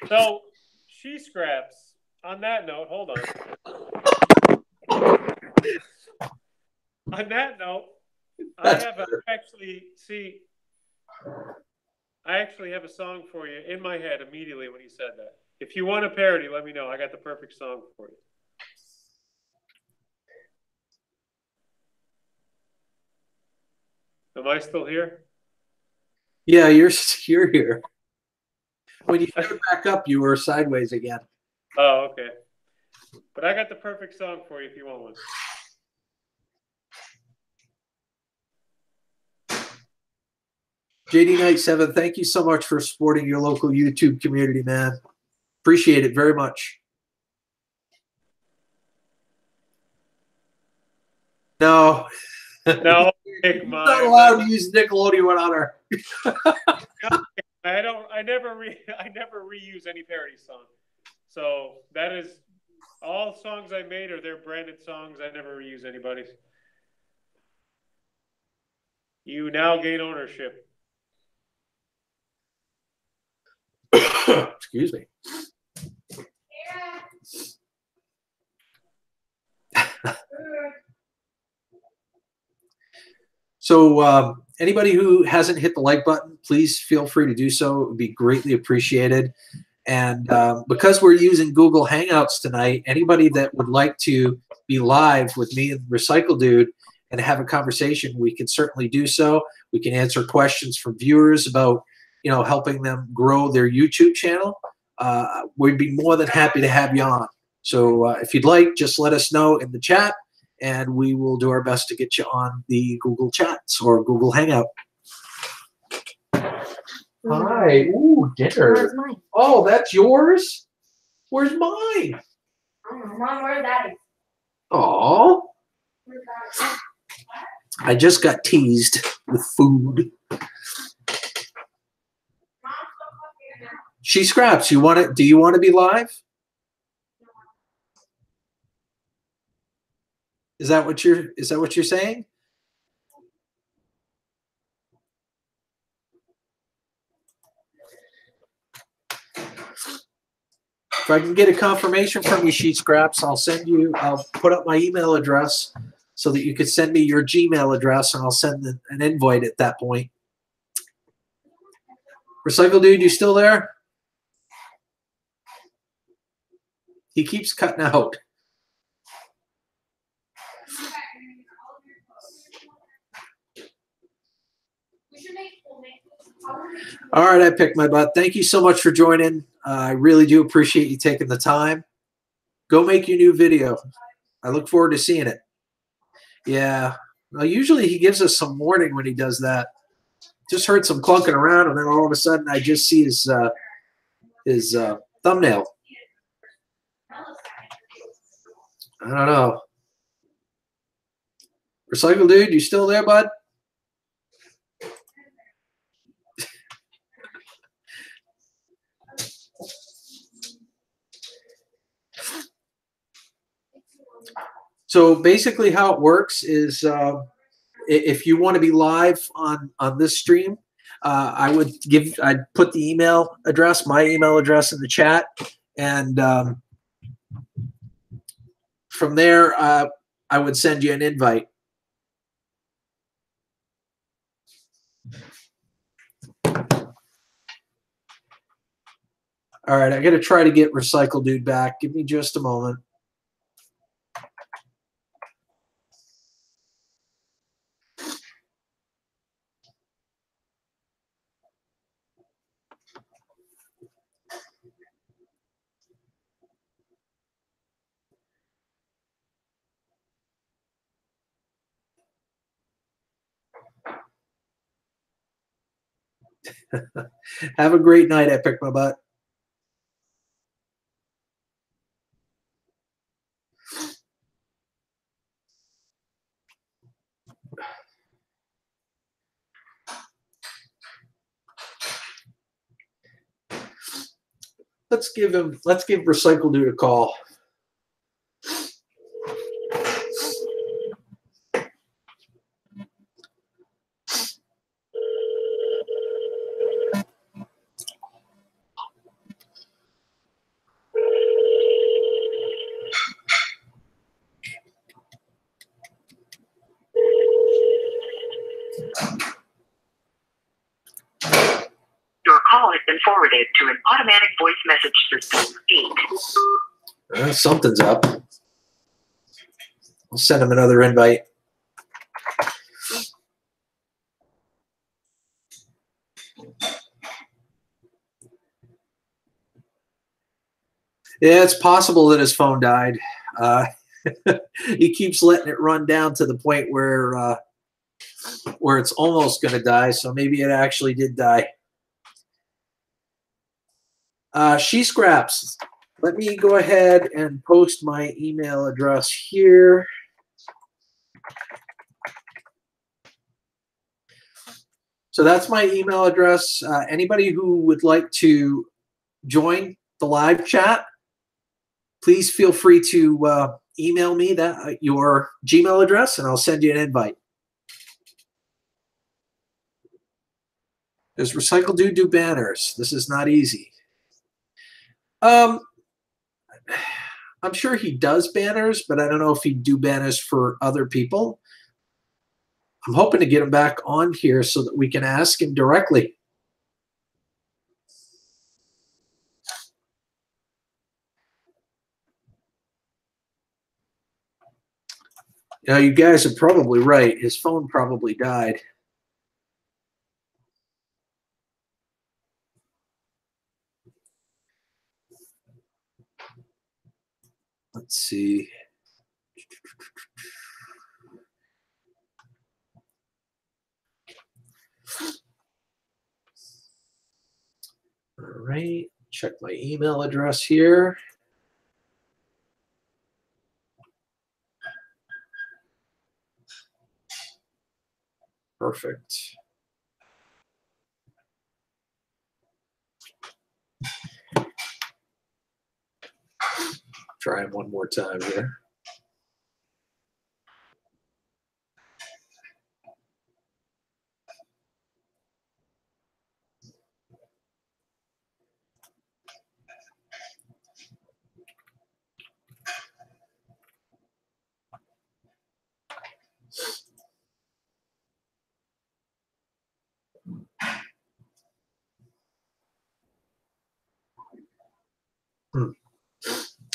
So, She Scraps, on that note, hold on. On that note, I actually have a song for you in my head immediately when you said that. If you want a parody, let me know. I got the perfect song for you. Am I still here? Yeah, you're here. When you showed back up, you were sideways again. Oh, okay. But I got the perfect song for you if you want one. JD Knight 7, thank you so much for supporting your local YouTube community, man. Appreciate it very much. No. No, Nick, not allowed to use Nickelodeon on her. I never reuse any parody song. So that is all songs I made are their branded songs. I never reuse anybody's. You now gain ownership. Excuse me. So Anybody who hasn't hit the like button, please feel free to do so. It would be greatly appreciated. And because we're using Google Hangouts tonight, anybody that would like to be live with me and Recycle Dude and have a conversation, we can certainly do so. We can answer questions from viewers about, helping them grow their YouTube channel. We'd be more than happy to have you on. So if you'd like, just let us know in the chat, and we will do our best to get you on the Google Chats or Google Hangout. Hi. Ooh, dinner. Where's mine? Oh, that's yours? Where's mine? I don't know. Mom, where's Daddy? Oh, Where's Daddy? I just got teased with food. She Scraps, do you want to be live? Is that what you're saying? If I can get a confirmation from you, She Scraps, I'll put up my email address so that you could send me your Gmail address, and I'll send an invite at that point. Recycle Dude, you still there? He keeps cutting out. All right, I picked my butt. Thank you so much for joining. I really do appreciate you taking the time. Go make your new video. I look forward to seeing it. Yeah. Well, usually he gives us some warning when he does that. Just heard some clunking around, and then all of a sudden I just see his thumbnail. I don't know. Recycle Dude, you still there, bud? So basically how it works is if you want to be live on this stream, I'd put the email address, my email address in the chat, and from there I would send you an invite. All right, I got to try to get Recycle Dude back. Give me just a moment. Have a great night. I picked my butt. Let's give Recycle Dude a call. Your call has been forwarded to an automatic voice message system. Something's up. I'll send him another invite. Yeah, it's possible that his phone died. He keeps letting it run down to the point where it's almost going to die. So maybe it actually did die. She Scraps. Let me go ahead and post my email address here. So that's my email address. Anybody who would like to join the live chat, please feel free to email me your Gmail address, and I'll send you an invite. Does Recycle Dude do banners? This is not easy. I'm sure he does banners, but I don't know if he'd do banners for other people. I'm hoping to get him back on here so that we can ask him directly. Now, you guys are probably right. His phone probably died. Let's see. All right, check my email address here. Perfect. Try it one more time here.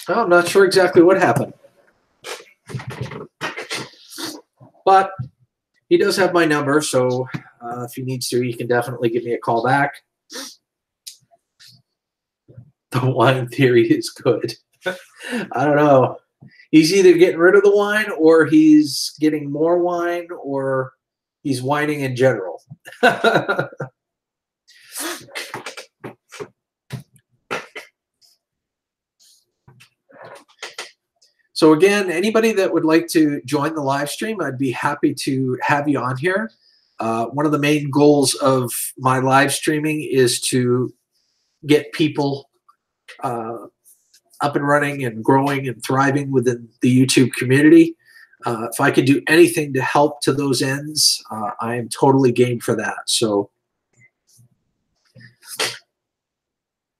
Oh, I'm not sure exactly what happened. But he does have my number, so if he needs to, he can definitely give me a call back. The wine theory is good. I don't know. He's either getting rid of the wine or he's getting more wine or he's whining in general. So again, anybody that would like to join the live stream, I'd be happy to have you on here. One of the main goals of my live streaming is to get people up and running and growing and thriving within the YouTube community. If I can do anything to help to those ends, I am totally game for that. So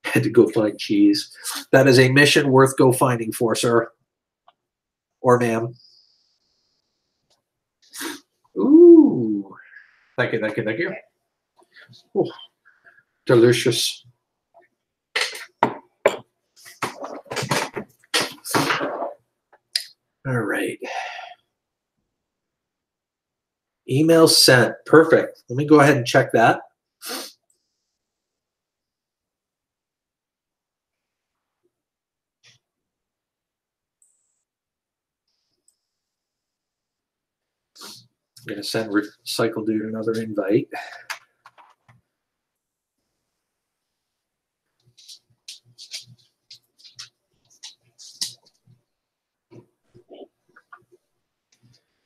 had to go find cheese. That is a mission worth go finding for, sir. Or ma'am. Ooh. Thank you, thank you, thank you. Ooh, delicious. All right. Email sent. Perfect. Let me go ahead and check that. I'm going to send Recycle Dude another invite.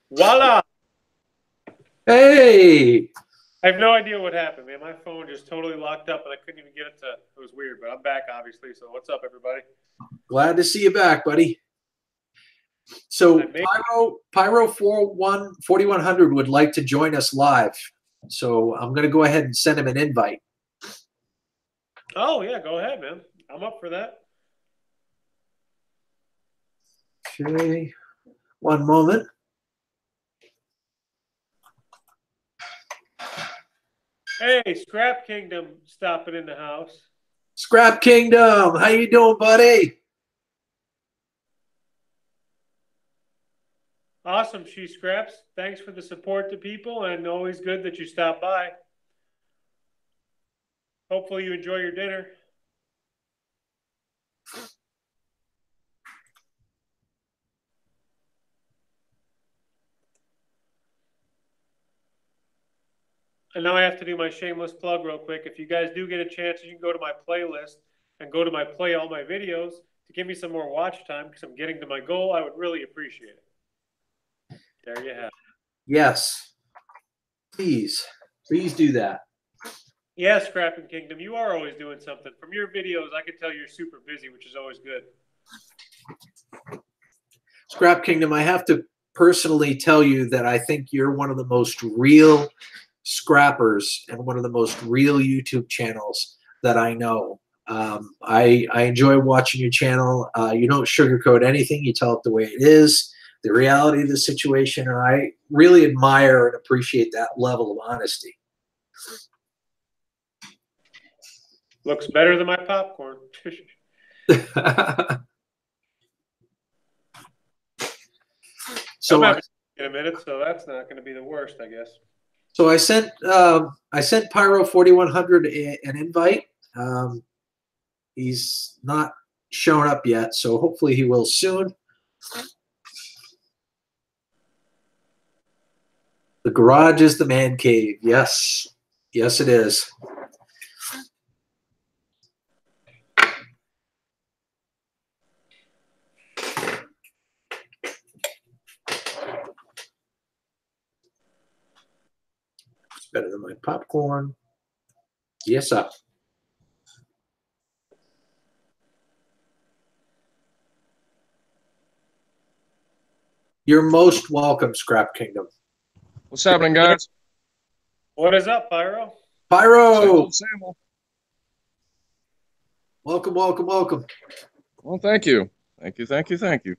Voila! Hey! I have no idea what happened, man. My phone just totally locked up, and I couldn't even get it to. It was weird, but I'm back, obviously. So what's up, everybody? Glad to see you back, buddy. So Pyro 4100 would like to join us live. So I'm going to go ahead and send him an invite. Oh, yeah, go ahead, man. I'm up for that. Okay. One moment. Hey, Scrap Kingdom stopping in the house. Scrap Kingdom, how you doing, buddy? Awesome, She Scraps. Thanks for the support to people, and always good that you stop by. Hopefully you enjoy your dinner. And now I have to do my shameless plug real quick. If you guys do get a chance, you can go to my playlist and go to my play all my videos to give me some more watch time because I'm getting to my goal. I would really appreciate it. There you have it. Yes. Please do that. Yeah, Scrapping Kingdom, you are always doing something. From your videos, I can tell you're super busy, which is always good. Scrap Kingdom, I have to personally tell you that I think you're one of the most real scrappers and one of the most real YouTube channels that I know. I enjoy watching your channel. You don't sugarcoat anything. You tell it the way it is. the reality of the situation, and I really admire and appreciate that level of honesty. Looks better than my popcorn. So in a minute, so that's not going to be the worst, I guess. So I sent Pyro 4100 an invite. He's not shown up yet, so hopefully he will soon. The garage is the man cave. Yes. Yes, it is. It's better than my popcorn. Yes, sir. You're most welcome, Scrap Kingdom. What's happening, guys? What is up, Pyro? Pyro! Samuel. Welcome, welcome, welcome. Well, thank you. Thank you, thank you, thank you.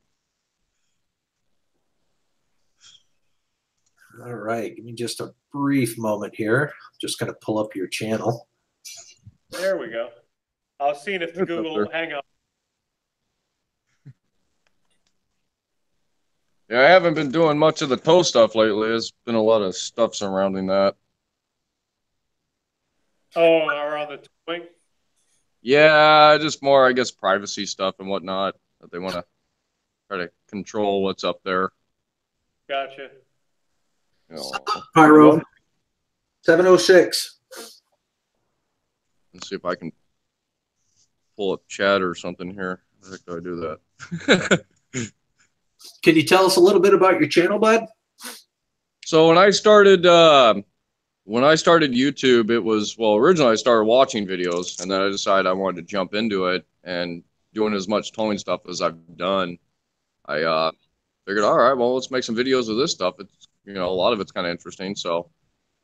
All right, give me just a brief moment here. I'm just going to pull up your channel. There we go. I was seeing if the Google Hangout. Yeah, I haven't been doing much of the toe stuff lately. There's been a lot of stuff surrounding that. Oh, around the towing? Yeah, just more, I guess, privacy stuff and whatnot. That they want to try to control what's up there. Gotcha. You know, Pyro. 706. let's see if I can pull up chat or something here. How the heck do I do that? Can you tell us a little bit about your channel, bud? So when I started YouTube, it was, well, originally I started watching videos, and then I decided I wanted to jump into it, and doing as much towing stuff as I've done, I figured, all right, well, let's make some videos of this stuff. It's, you know, a lot of it's kind of interesting. So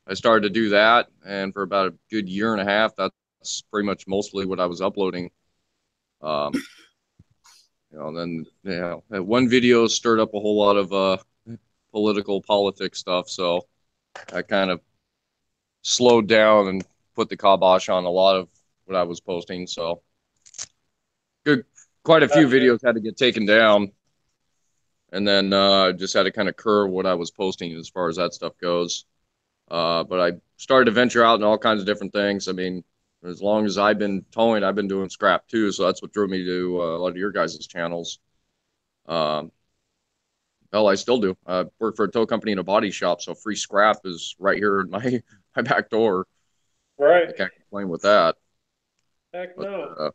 I started to do that, and for about a good year and a half, that's pretty much mostly what I was uploading. You know, then, you know, that one video stirred up a whole lot of politics stuff, so I kind of slowed down and put the kibosh on a lot of what I was posting. So quite a few videos had to get taken down, and then just had to kind of curb what I was posting as far as that stuff goes. But I started to venture out in all kinds of different things. I mean, as long as I've been towing, I've been doing scrap too. So that's what drew me to a lot of your guys' channels. Well, I still do. I work for a tow company in a body shop, so free scrap is right here at my back door. Right. I can't complain with that. Heck no.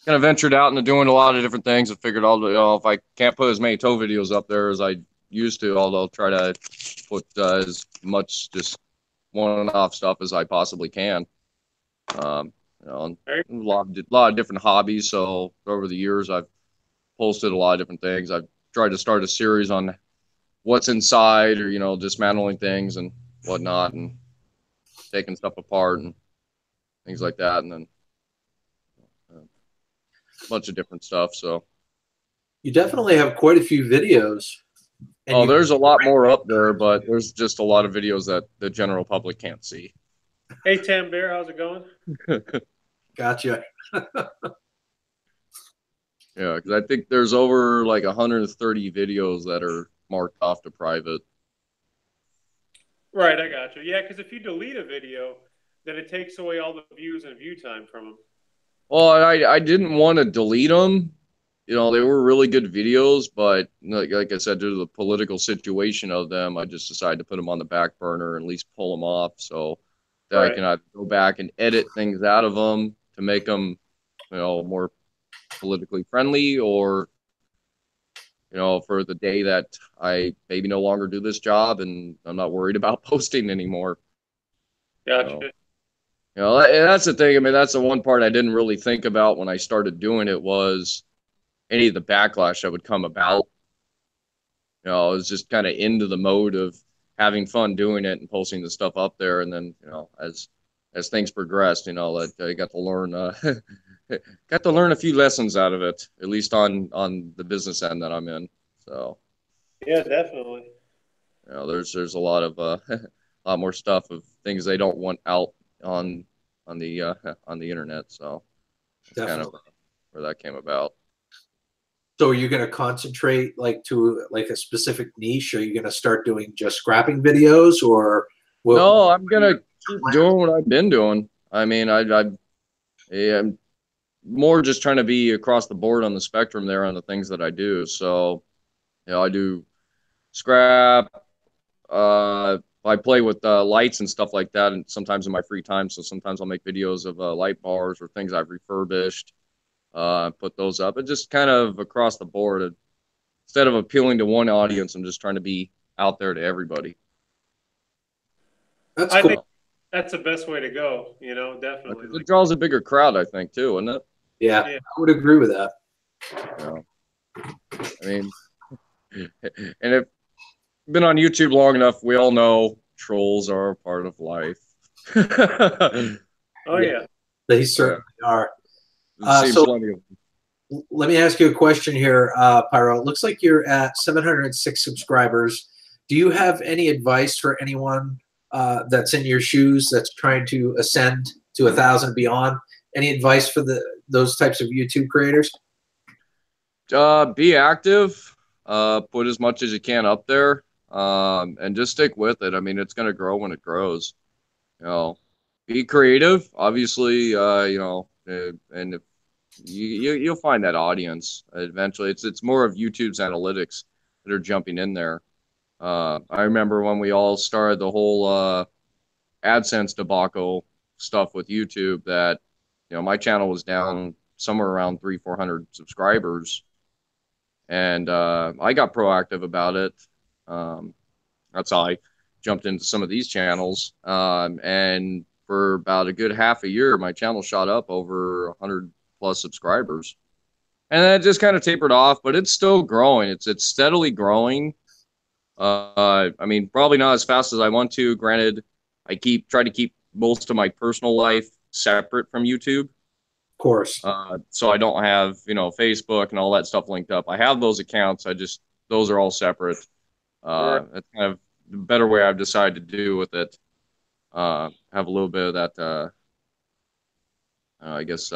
Kind of ventured out into doing a lot of different things. I figured, if I can't put as many tow videos up there as I used to, I'll try to put as much just one-off stuff as I possibly can. You know, a lot of different hobbies. So over the years, I've posted a lot of different things. I've tried to start a series on what's inside, or, you know, dismantling things and whatnot, and taking stuff apart and things like that, and then a bunch of different stuff. So You definitely have quite a few videos. And there's a lot more up there, but there's just a lot of videos that the general public can't see. Hey, Tam Bear, how's it going? Gotcha. Yeah, because I think there's over like 130 videos that are marked off to private. Right, I got you. Yeah, because if you delete a video, then it takes away all the views and view time from them. Well, I didn't want to delete them. You know, they were really good videos, but like I said, due to the political situation of them, I just decided to put them on the back burner and at least pull them off so that I can either go back and edit things out of them to make them, you know, more politically friendly, or, you know, for the day that I maybe no longer do this job and I'm not worried about posting anymore. Gotcha. You know, that's the thing. I mean, that's the one part I didn't really think about when I started doing it, was any of the backlash that would come about. You know, I was just kind of into the mode of having fun doing it and posting the stuff up there. And then, you know, as things progressed, you know, I got to learn a few lessons out of it, at least on the business end that I'm in. So Yeah, definitely. You know, there's a lot of a lot more stuff of things they don't want out on the internet. So that's kind of where that came about. So are you going to concentrate like to like a specific niche? Are you going to start doing just scrapping videos, or no? I'm gonna keep doing what I've been doing. I mean, I'm more just trying to be across the board on the spectrum there on the things that I do. So, you know, I do scrap. I play with lights and stuff like that, and sometimes in my free time. So sometimes I'll make videos of light bars or things I've refurbished. Put those up, and just kind of across the board. Instead of appealing to one audience, I'm just trying to be out there to everybody. That's I cool. think that's the best way to go. You know, definitely. It draws a bigger crowd, I think, too, isn't it? Yeah, I would agree with that. Yeah. I mean, and if you've been on YouTube long enough, we all know trolls are a part of life. Oh yeah, they certainly are. So let me ask you a question here, Pyro. It looks like you're at 706 subscribers. Do you have any advice for anyone that's in your shoes that's trying to ascend to 1,000 beyond? Any advice for those types of YouTube creators? Be active. Put as much as you can up there, and just stick with it. I mean, it's going to grow when it grows. You know, be creative. Obviously, you know, and if you'll find that audience eventually. It's more of YouTube's analytics that are jumping in there. I remember when we all started the whole AdSense debacle stuff with YouTube, that, you know, my channel was down somewhere around 300-400 subscribers, and I got proactive about it. That's how I jumped into some of these channels, and for about a good half a year, my channel shot up over 100 plus subscribers, and then it just kind of tapered off, but it's still growing. It's steadily growing. I mean, probably not as fast as I want to. Granted, I try to keep most of my personal life separate from YouTube. Of course. So I don't have, you know, Facebook and all that stuff linked up. I have those accounts. Those are all separate. That's kind of the better way I've decided to do with it. Have a little bit of that, I guess,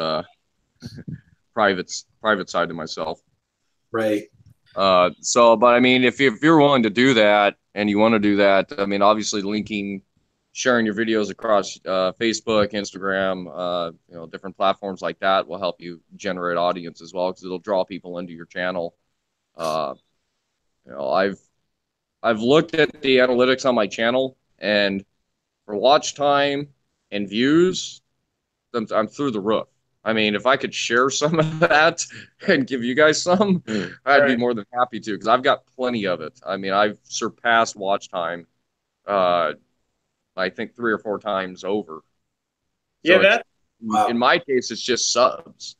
private side to myself. Right. But I mean, if you're willing to do that and you want to do that, I mean, obviously sharing your videos across Facebook, Instagram, you know, different platforms like that will help you generate audience as well, because it'll draw people into your channel. You know, I've looked at the analytics on my channel, and for watch time and views, I'm through the roof. I mean, if I could share some of that and give you guys some, I'd be more than happy to, because I've got plenty of it. I mean, I've surpassed watch time, I think 3 or 4 times over. So yeah, in my case, it's just subs.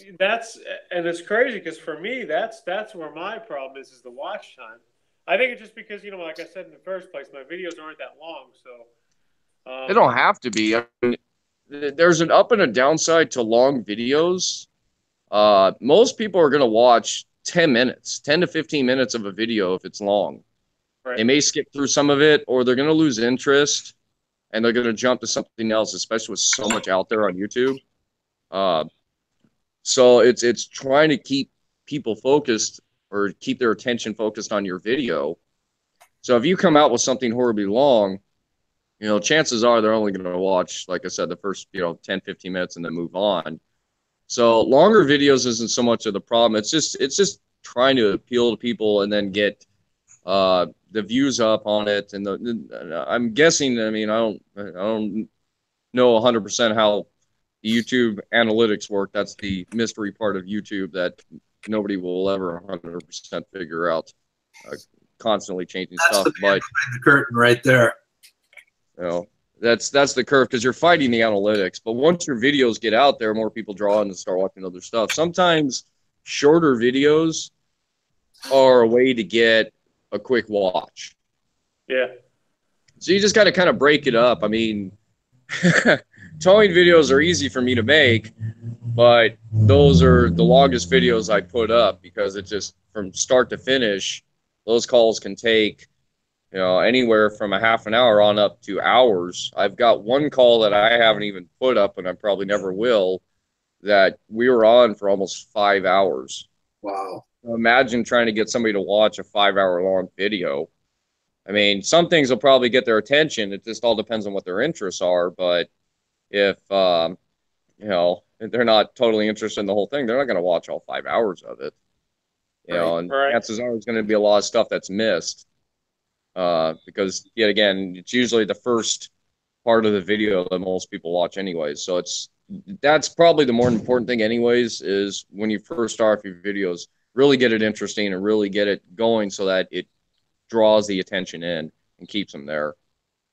And it's crazy, because for me, that's where my problem is the watch time. I think it's just because, you know, like I said in the first place, my videos aren't that long, so They don't have to be. I mean, there's an up and a downside to long videos. Most people are going to watch 10 to 15 minutes of a video if it's long. Right. They may skip through some of it, or they're going to lose interest, and they're going to jump to something else, especially with so much out there on YouTube. So it's trying to keep people focused, or keep their attention focused on your video. So if you come out with something horribly long, you know, chances are they're only going to watch, like I said, the first, you know, 10, 15 minutes and then move on. So longer videos isn't so much of the problem. It's just trying to appeal to people and then get the views up on it. And I'm guessing, I mean, I don't know 100% how the YouTube analytics work. That's the mystery part of YouTube that nobody will ever 100% figure out. Constantly changing stuff. That's the curtain right there. You know, that's the curve, because you're fighting the analytics. But once your videos get out there, more people draw in and start watching other stuff. Sometimes shorter videos are a way to get a quick watch. yeah. So you just got to kind of break it up. I mean, towing videos are easy for me to make, but those are the longest videos I put up, because it's just from start to finish. those calls can take, anywhere from a half an hour on up to hours. I've got one call that I haven't even put up, and I probably never will, that we were on for almost 5 hours. Wow. Imagine trying to get somebody to watch a 5 hour long video. I mean, some things will probably get their attention. It just all depends on what their interests are. But if, if they're not totally interested in the whole thing, they're not going to watch all 5 hours of it. And chances are there's going to be a lot of stuff that's missed. Because yet again, it's usually the first part of the video that most people watch anyways. So that's probably the more important thing anyways, is when you first start off your videos, really get it interesting and really get it going so that it draws the attention in and keeps them there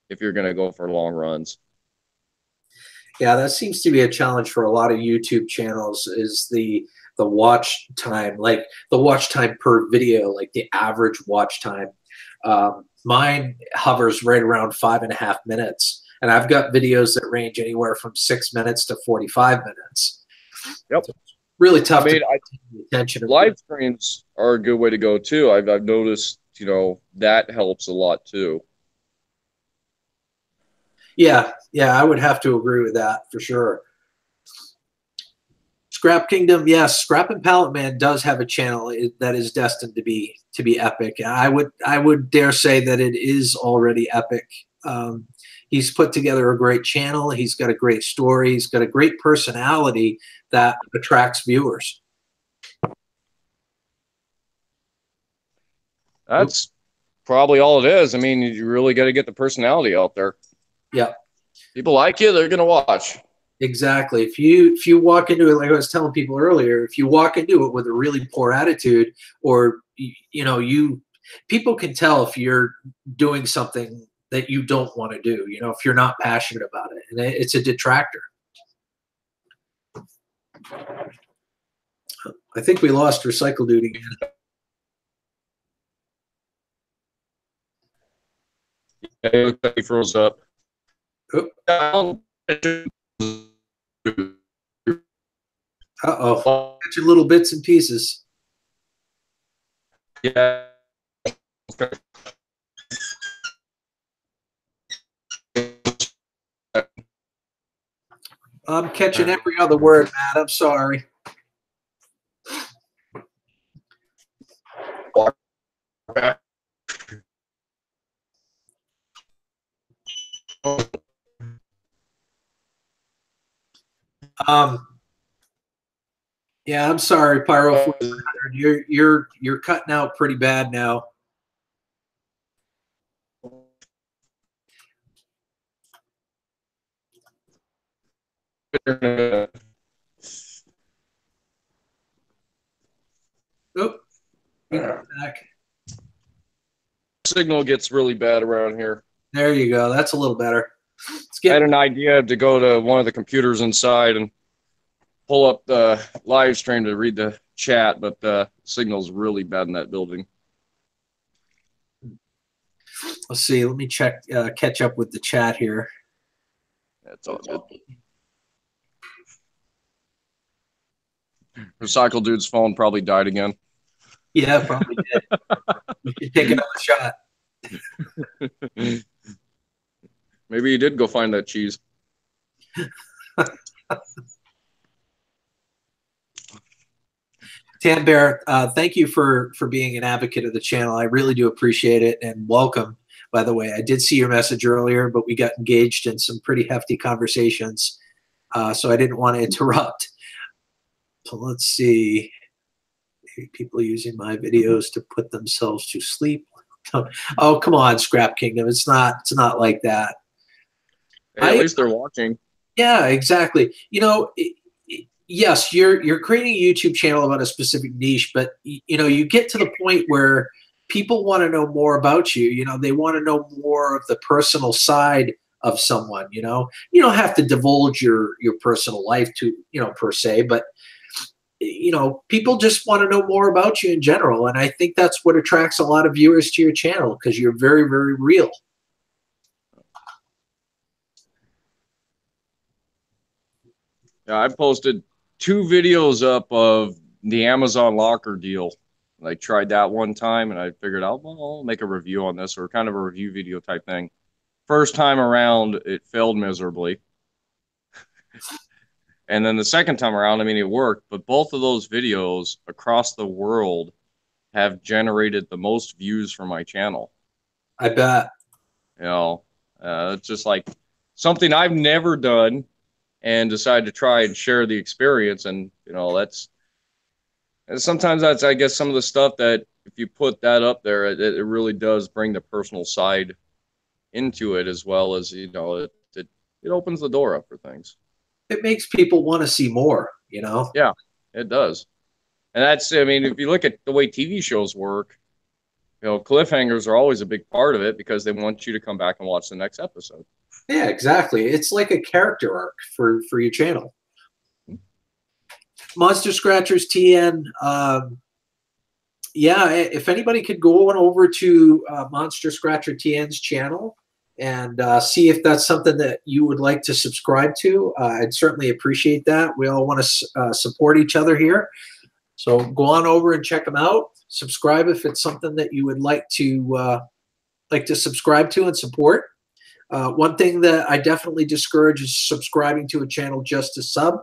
if you're going to go for long runs. Yeah, that seems to be a challenge for a lot of YouTube channels, is the watch time, like the watch time per video, like the average watch time. Mine hovers right around 5.5 minutes, and I've got videos that range anywhere from 6 minutes to 45 minutes. Yep. So it's really tough to pay attention. Live streams are a good way to go too. I've noticed, that helps a lot too. Yeah, I would have to agree with that for sure. Scrap Kingdom, yes, Scrap and Pallet Man does have a channel that is destined to be epic. I would dare say that it is already epic. He's put together a great channel. He's got a great story. He's got a great personality that attracts viewers. That's probably all it is. I mean, you really got to get the personality out there. Yeah. People like you, they're going to watch. Exactly. If you walk into it, like I was telling people earlier, if you walk into it with a really poor attitude, or people can tell if you're doing something that you don't want to do, if you're not passionate about it, and it's a detractor. I think we lost Recycle Dude again. Yeah, it looks like he froze up. Uh-oh. Got your little bits and pieces. Yeah. I'm catching every other word, Matt. I'm sorry. Yeah, I'm sorry, Pyro 4100. You're cutting out pretty bad now. Oh, back. Signal gets really bad around here. There you go. That's a little better. I had an idea to go to one of the computers inside and pull up the live stream to read the chat, but the signal's really bad in that building. Let's see. Let me catch up with the chat here. That's all good. Recycle Dude's phone probably died again. Yeah, probably did. We should take another shot. Maybe he did go find that cheese. Tan Bear, thank you for being an advocate of the channel. I really do appreciate it, and welcome, by the way. I did see your message earlier, but we got engaged in some pretty hefty conversations, so I didn't want to interrupt. So let's see. Maybe people are using my videos to put themselves to sleep. Oh, come on, Scrap Kingdom. It's not like that. Hey, at least they're watching. Yeah, exactly. Yes, you're creating a YouTube channel about a specific niche, but you get to the point where people want to know more about you. They want to know more of the personal side of someone. You don't have to divulge your personal life to per se, but people just want to know more about you in general, and I think that's what attracts a lot of viewers to your channel, because you're very, very real. Yeah, I posted 2 videos up of the Amazon locker deal. I tried that one time, and I figured out, well, I'll make a review on this, or kind of a review video type thing. First time around, it failed miserably. And then the second time around, I mean, it worked. But both of those videos across the world have generated the most views for my channel. I bet. You know, it's just like something I've never done, and decided to try and share the experience. And, you know, and sometimes that's, I guess, some of the stuff that if you put that up there, it really does bring the personal side into it, as well as, you know, it opens the door up for things. It makes people want to see more, you know? Yeah, it does. And that's, I mean, if you look at the way TV shows work, you know, cliffhangers are always a big part of it, because they want you to come back and watch the next episode. Yeah, exactly. It's like a character arc for your channel. Monster Scratchers TN. Yeah, if anybody could go on over to Monster Scratcher TN's channel and see if that's something that you would like to subscribe to, I'd certainly appreciate that. We all want to support each other here. So go on over and check them out. Subscribe if it's something that you would like to subscribe to and support. One thing that I definitely discourage is subscribing to a channel just to sub,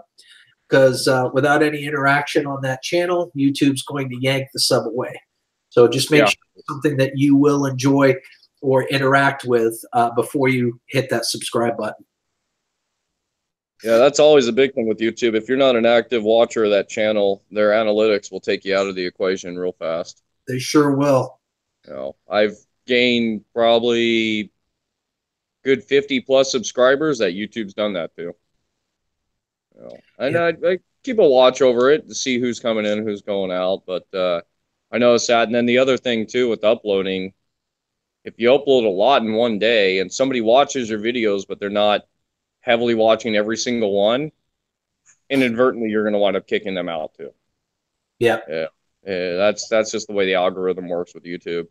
because without any interaction on that channel, YouTube's going to yank the sub away. So just make sure it's something that you will enjoy or interact with before you hit that subscribe button. Yeah, that's always a big thing with YouTube. If you're not an active watcher of that channel, their analytics will take you out of the equation real fast. They sure will. You know, I've gained probably good 50 plus subscribers that YouTube's done that to. You know, and I keep a watch over it to see who's coming in, who's going out. But I noticed that. And then the other thing too with uploading, if you upload a lot in one day and somebody watches your videos, but they're not heavily watching every single one, inadvertently you're going to wind up kicking them out too. Yeah. That's just the way the algorithm works with YouTube.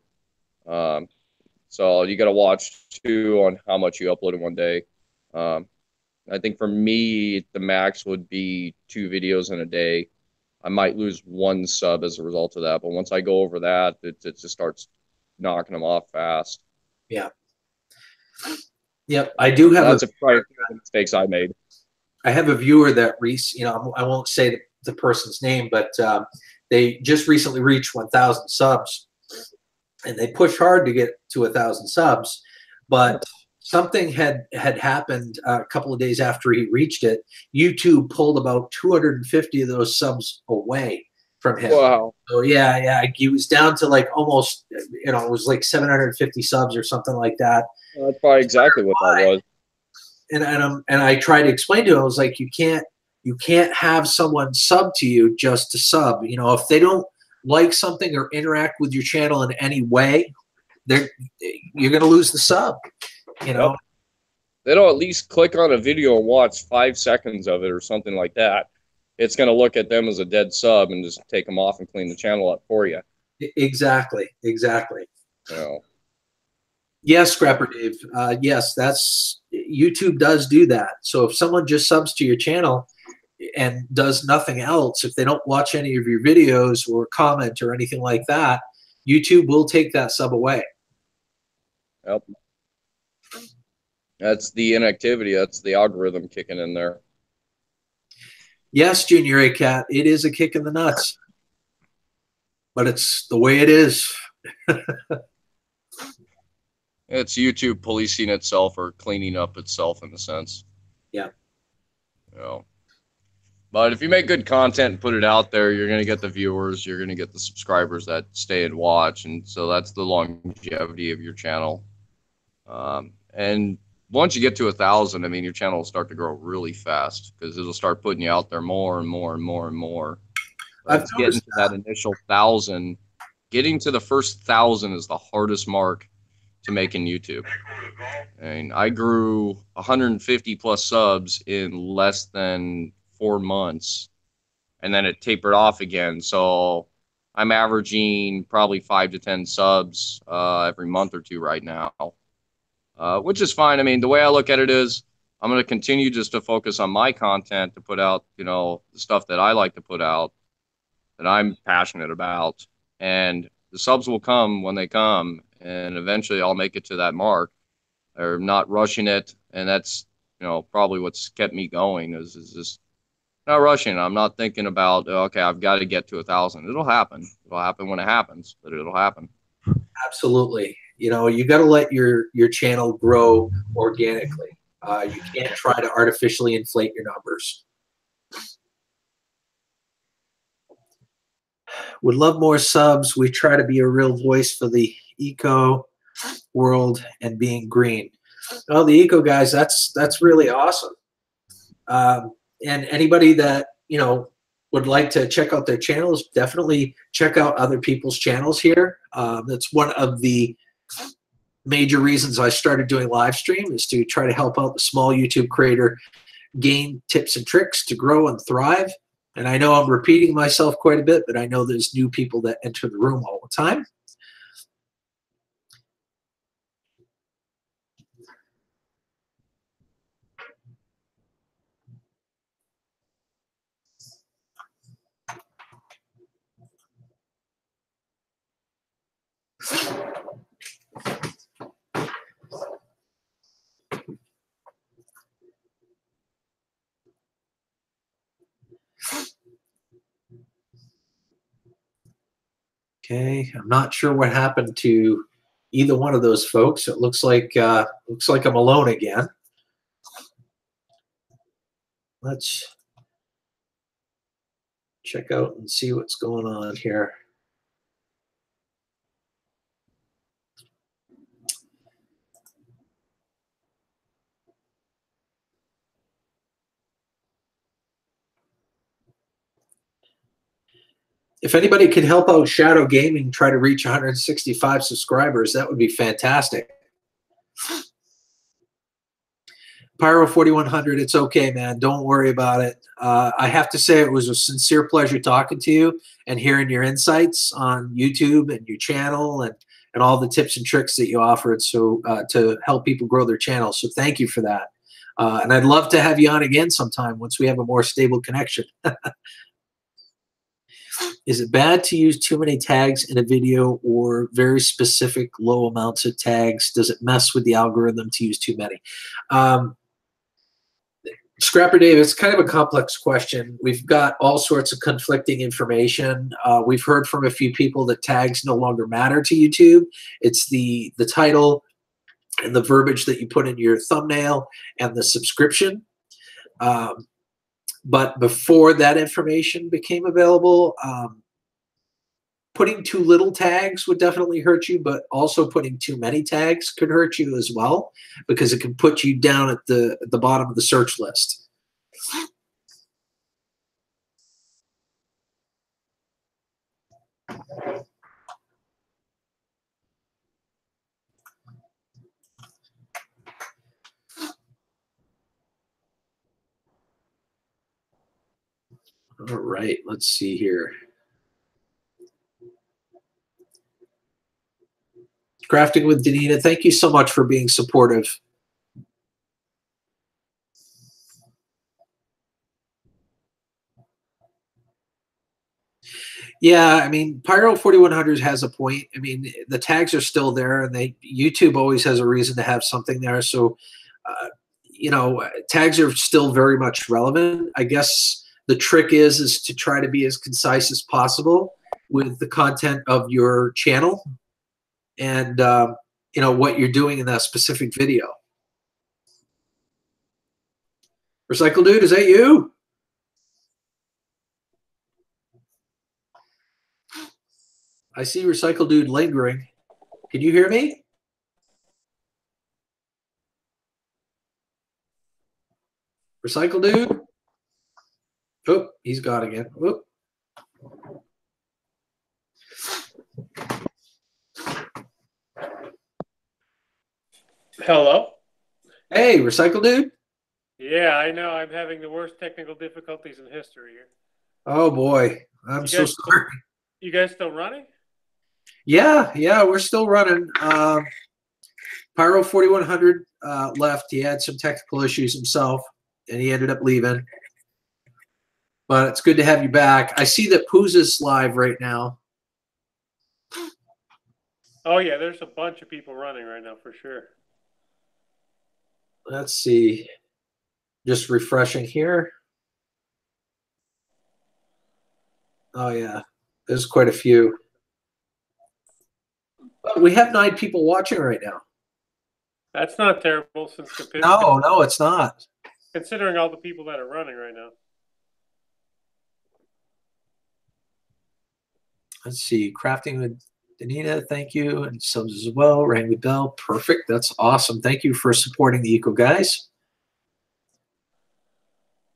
So you got to watch too on how much you upload in one day. I think for me, the max would be 2 videos in a day. I might lose 1 sub as a result of that, but once I go over that, it just starts knocking them off fast. Yeah. Yep. I do have that's probably the mistakes I made. I have a viewer that I won't say the person's name, but they just recently reached 1,000 subs, and they pushed hard to get to 1,000 subs, but something had happened a couple of days after he reached it. YouTube pulled about 250 of those subs away from him. Wow. So yeah, he was down to like almost, it was like 750 subs or something like that. Well, that's probably exactly what that was. And I tried to explain to him, I was like, you can't have someone sub to you just to sub. You know, if they don't like something or interact with your channel in any way, you're going to lose the sub. You know, yep. They don't at least click on a video and watch 5 seconds of it or something like that. It's going to look at them as a dead sub and just take them off and clean the channel up for you. Exactly. You know. Yes, Scrapper Dave. Yes, YouTube does do that. So if someone just subs to your channel and does nothing else, if they don't watch any of your videos or comment or anything like that, YouTube will take that sub away. Yep. That's the inactivity. That's the algorithm kicking in there. Yes, Junior A Cat, it is a kick in the nuts, but it's the way it is. It's YouTube policing itself or cleaning up itself in a sense. Yeah. You know. But if you make good content and put it out there, you're going to get the viewers, you're going to get the subscribers that stay and watch. And so that's the longevity of your channel. And once you get to 1,000, I mean, your channel will start to grow really fast because it'll start putting you out there more and more and more and more. But getting to that initial 1,000, getting to the first 1,000 is the hardest mark to make in YouTube. And I grew 150 plus subs in less than 4 months, and then it tapered off again. So I'm averaging probably 5 to 10 subs every month or two right now, which is fine. I mean, the way I look at it is I'm going to continue just to focus on my content to put out, the stuff that I like to put out, that I'm passionate about. and the subs will come when they come, and eventually I'll make it to that mark, or not rushing it. And that's, probably what's kept me going is just not rushing. I'm not thinking about, okay, I've got to get to 1,000. It'll happen. It'll happen when it happens, but it'll happen. Absolutely. You got to let your channel grow organically. You can't try to artificially inflate your numbers. Would love more subs. We try to be a real voice for the eco world and being green. Oh, the eco guys, that's really awesome. And anybody that would like to check out their channels, definitely check out other people's channels here. That's one of the major reasons I started doing live stream, is to try to help out the small YouTube creator gain tips and tricks to grow and thrive. And I know I'm repeating myself quite a bit, but I know there's new people that enter the room all the time. Okay, I'm not sure what happened to either one of those folks. It looks like I'm alone again. Let's check out and see what's going on here. If anybody could help out Shadow Gaming try to reach 165 subscribers, that would be fantastic. Pyro 4100, it's okay, man. Don't worry about it. I have to say it was a sincere pleasure talking to you and hearing your insights on YouTube and your channel and all the tips and tricks that you offered to help people grow their channels. So thank you for that. And I'd love to have you on again sometime once we have a more stable connection. Is it bad to use too many tags in a video or very specific low amounts of tags? Does it mess with the algorithm to use too many? Scrapper Dave, it's kind of a complex question. We've got all sorts of conflicting information. We've heard from a few people that tags no longer matter to YouTube. It's the title and the verbiage that you put in your thumbnail and the subscription. But before that information became available, putting too little tags would definitely hurt you, but also putting too many tags could hurt you as well, because it can put you down at the bottom of the search list. All right, let's see here. Crafting with Danita, thank you so much for being supportive. Yeah, I mean, Pyro 4100 has a point. I mean, the tags are still there, and YouTube always has a reason to have something there. So, tags are still very much relevant. I guess the trick is to try to be as concise as possible with the content of your channel and what you're doing in that specific video. Recycle Dude, is that you? I see Recycle Dude lingering. Can you hear me? Recycle Dude? Oh, he's gone again. Oh. Hello? Hey, Recycle Dude? Yeah, I know. I'm having the worst technical difficulties in history here. Oh, boy. I'm so sorry. You guys still running? Yeah, we're still running. Pyro 4100 left. He had some technical issues himself, and he ended up leaving. But it's good to have you back. I see that Pooza's live right now. Oh yeah, there's a bunch of people running right now for sure. Let's see. Just refreshing here. Oh yeah, there's quite a few. But we have 9 people watching right now. That's not terrible since No, it's not. considering all the people that are running right now. Let's see. Crafting with Danita, thank you. And subs as well. Rang the bell. Perfect. That's awesome. Thank you for supporting the Eco Guys.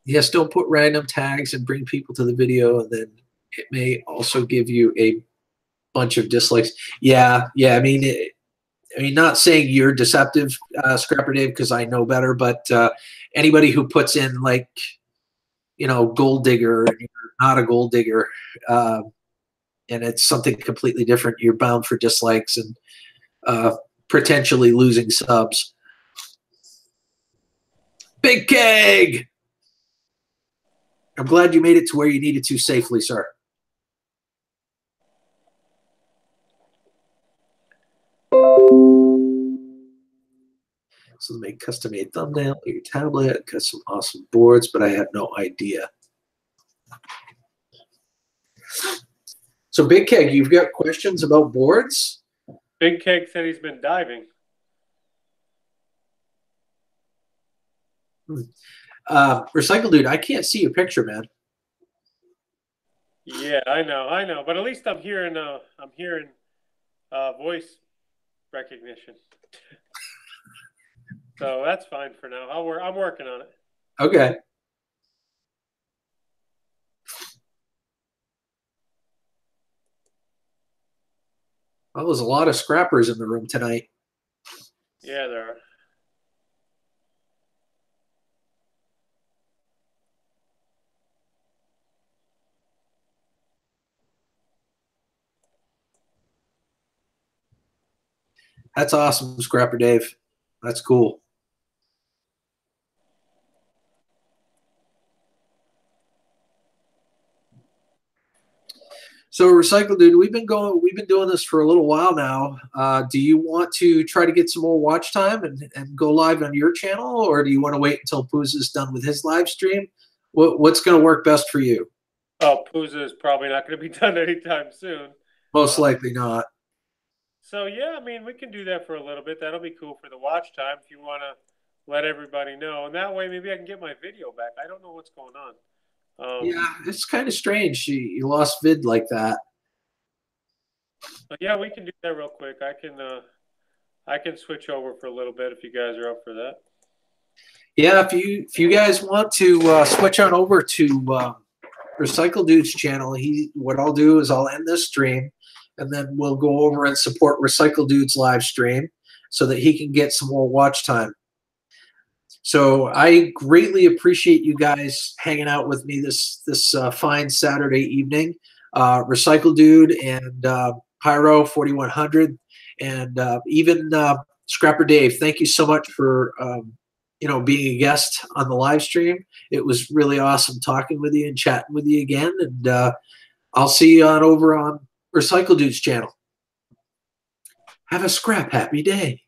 Yes, don't put random tags and bring people to the video, and then it may also give you a bunch of dislikes. Yeah. I mean, not saying you're deceptive, Scrapper Dave, because I know better, but anybody who puts in like, gold digger, and you're not a gold digger, and it's something completely different, you're bound for dislikes and potentially losing subs. Big Keg! I'm glad you made it to where you needed to safely, sir. So make custom-made thumbnail on your tablet, got some awesome boards, but I have no idea. So Big Keg, you've got questions about boards? Big Keg said he's been diving. Recycle Dude, I can't see your picture, man. Yeah, I know. But at least I'm hearing voice recognition. So that's fine for now. I'm working on it. Okay. Well, there's a lot of scrappers in the room tonight. Yeah, there are. That's awesome, Scrapper Dave. That's cool. So Recycle Dude, we've been doing this for a little while now. Do you want to try to get some more watch time and go live on your channel, or do you want to wait until Pooza is done with his live stream? What's going to work best for you? Oh, Pooza is probably not going to be done anytime soon. Most likely not. So yeah, I mean, we can do that for a little bit. That'll be cool for the watch time if you want to let everybody know, and that way maybe I can get my video back. I don't know what's going on. Yeah, it's kind of strange. You lost vid like that. But yeah, we can do that real quick. I can switch over for a little bit if you guys are up for that. Yeah, if you guys want to switch on over to Recycle Dude's channel, what I'll do is I'll end this stream, and then we'll go over and support Recycle Dude's live stream so that he can get some more watch time. So I greatly appreciate you guys hanging out with me this fine Saturday evening. Recycle Dude and Pyro 4100 and even Scrapper Dave. Thank you so much for being a guest on the live stream. It was really awesome talking with you and chatting with you again. And I'll see you over on Recycle Dude's channel. Have a scrap happy day.